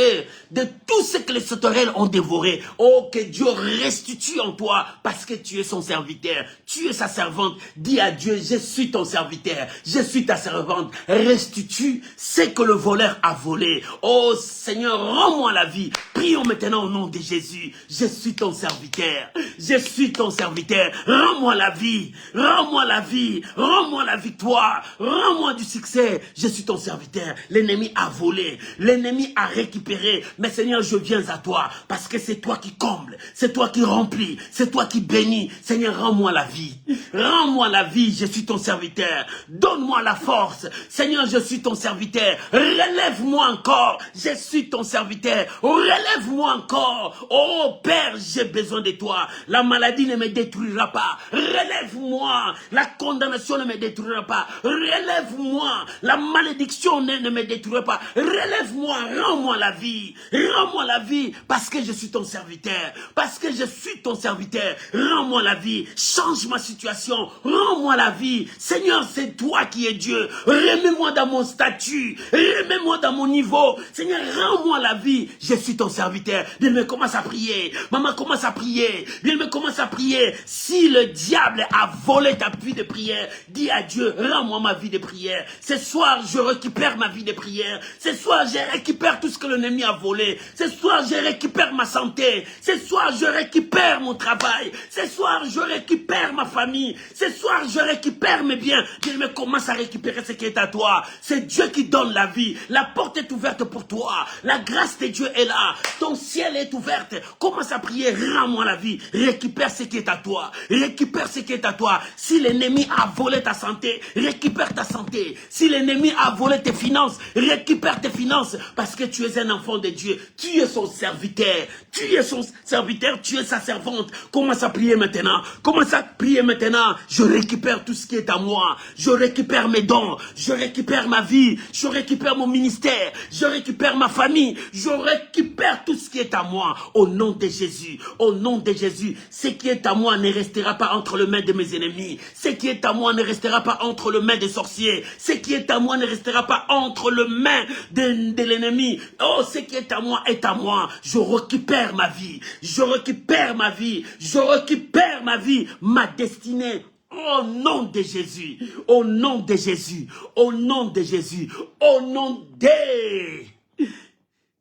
de tout ce que les sauterelles ont dévoré. Oh, que Dieu restitue en toi parce que tu es son serviteur. Tu es sa servante. Dis à Dieu, je suis ton serviteur. Je suis ta servante. Restitue ce que le voleur a volé. Oh Seigneur, rends-moi la vie. Prions maintenant au nom de Jésus. Je suis ton serviteur. Je suis ton serviteur. Rends-moi la vie. Rends-moi la vie. Rends-moi la victoire. Rends-moi du succès. Je suis ton serviteur. L'ennemi a volé. L'ennemi a récupéré. Mais Seigneur, je viens à toi parce que c'est toi qui comble. C'est toi qui remplis. C'est toi qui bénis. Seigneur, rends-moi la vie. Rends-moi la vie. Je suis ton serviteur. Donne-moi la force. Seigneur, je suis ton serviteur. Relève-moi encore. Je suis ton serviteur. Relève-moi encore. Oh Père, j'ai besoin de toi. La maladie ne me détruira pas. Relève-moi. La condamnation ne me détruira pas. Relève-moi. La malédiction ne me détruira pas. Relève-moi. Rends-moi la vie. Rends-moi la vie parce que je suis ton serviteur. Parce que je suis ton serviteur. Rends-moi la vie. Change ma situation. situation. Rends-moi la vie. Seigneur, c'est toi qui es Dieu. Remets-moi dans mon statut. Remets-moi dans mon niveau. Seigneur, rends-moi la vie. Je suis ton serviteur. Bien-aimé, commence à prier. Maman, commence à prier. Bien-aimé, commence à prier. Si le diable a volé ta vie de prière, dis à Dieu, rends-moi ma vie de prière. Ce soir, je récupère ma vie de prière. Ce soir, je récupère tout ce que l'ennemi a volé. Ce soir, je récupère ma santé. Ce soir, je récupère mon travail. Ce soir, je récupère ma famille. Ce soir, je récupère mes biens. Bien-aimé, commence à récupérer ce qui est à toi. C'est Dieu qui donne la vie. La porte est ouverte pour toi. La grâce de Dieu est là. Ton ciel est ouvert. Commence à prier. Rends-moi la vie. Récupère ce qui est à toi. Récupère ce qui est à toi. Si l'ennemi a volé ta santé, récupère ta santé. Si l'ennemi a volé tes finances, récupère tes finances. Parce que tu es un enfant de Dieu. Tu es son serviteur. Tu es son serviteur. Tu es sa servante. Commence à prier maintenant. Commence à prier maintenant. Je récupère tout ce qui est à moi. Je récupère mes dons. Je récupère ma vie. Je récupère mon ministère. Je récupère ma famille. Je récupère tout ce qui est à moi. Au nom de Jésus. Au nom de Jésus. Ce qui est à moi ne restera pas entre les mains de mes ennemis. Ce qui est à moi ne restera pas entre les mains des sorciers. Ce qui est à moi ne restera pas entre les mains de l'ennemi. Oh, ce qui est à moi est à moi. Je récupère ma vie. Je récupère ma vie. Je récupère ma vie. Ma destinée. Au nom de Jésus. Au nom de Jésus. Au nom de Jésus. Au nom de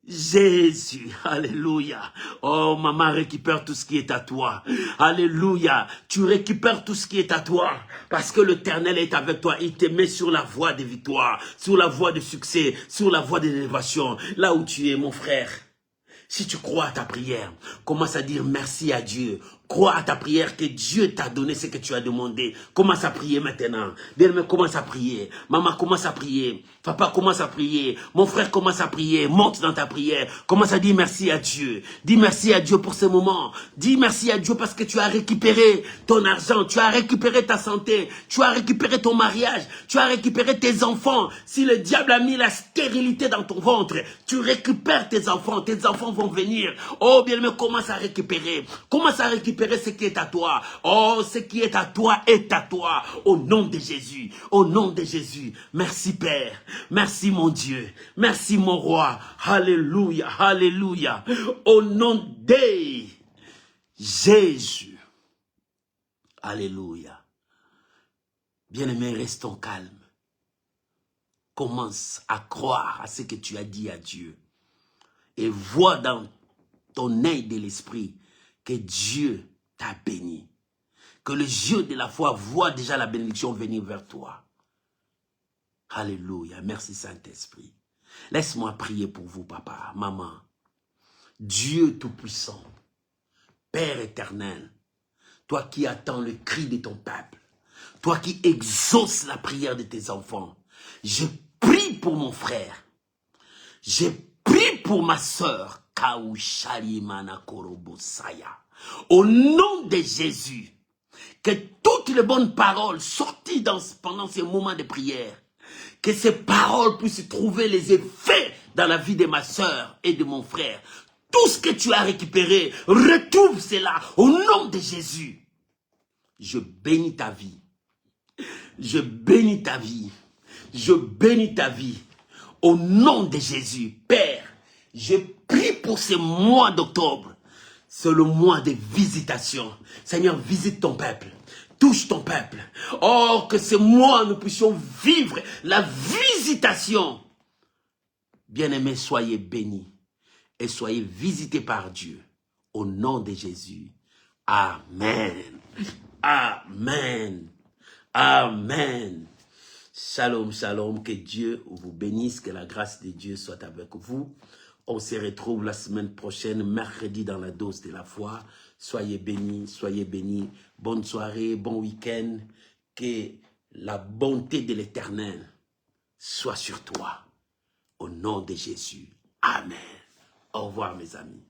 Jésus, alléluia. Oh, maman, récupère tout ce qui est à toi. Alléluia. Tu récupères tout ce qui est à toi. Parce que l'Éternel est avec toi. Il te met sur la voie de victoire, sur la voie de succès, sur la voie de l'élévation. Là où tu es, mon frère. Si tu crois à ta prière, commence à dire merci à Dieu. Crois à ta prière que Dieu t'a donné ce que tu as demandé. Commence à prier maintenant. Bien-aimé, commence à prier. Maman, commence à prier. Papa, commence à prier. Mon frère, commence à prier. Monte dans ta prière. Commence à dire merci à Dieu. Dis merci à Dieu pour ce moment. Dis merci à Dieu parce que tu as récupéré ton argent. Tu as récupéré ta santé. Tu as récupéré ton mariage. Tu as récupéré tes enfants. Si le diable a mis la stérilité dans ton ventre, tu récupères tes enfants. Tes enfants vont venir. Oh, bien-aimé, commence à récupérer. Commence à récupérer ce qui est à toi. Oh, ce qui est à toi est à toi. Au nom de Jésus. Au nom de Jésus. Merci Père. Merci mon Dieu. Merci mon roi. Alléluia. Alléluia. Au nom de Jésus. Alléluia. Bien-aimé, restons calmes. Commence à croire à ce que tu as dit à Dieu. Et vois dans ton œil de l'esprit que Dieu t'a béni. Que le Dieu de la foi voit déjà la bénédiction venir vers toi. Alléluia. Merci Saint-Esprit. Laisse-moi prier pour vous, papa, maman. Dieu Tout-Puissant, Père éternel, toi qui attends le cri de ton peuple, toi qui exauces la prière de tes enfants, je prie pour mon frère. Je prie pour ma sœur. Au nom de Jésus, que toutes les bonnes paroles sorties pendant ces moments de prière, que ces paroles puissent trouver les effets dans la vie de ma sœur et de mon frère. Tout ce que tu as récupéré, retrouve cela au nom de Jésus. Je bénis ta vie. Je bénis ta vie. Je bénis ta vie. Au nom de Jésus, Père, je prie pour ce mois d'octobre. C'est le mois de visitation. Seigneur, visite ton peuple. Touche ton peuple. Oh, que ce mois, nous puissions vivre la visitation. Bien-aimés, soyez bénis et soyez visités par Dieu. Au nom de Jésus. Amen. Amen. Amen. Shalom, shalom. Que Dieu vous bénisse. Que la grâce de Dieu soit avec vous. On se retrouve la semaine prochaine, mercredi, dans la dose de la foi. Soyez bénis, soyez bénis. Bonne soirée, bon week-end. Que la bonté de l'Éternel soit sur toi. Au nom de Jésus. Amen. Au revoir, mes amis.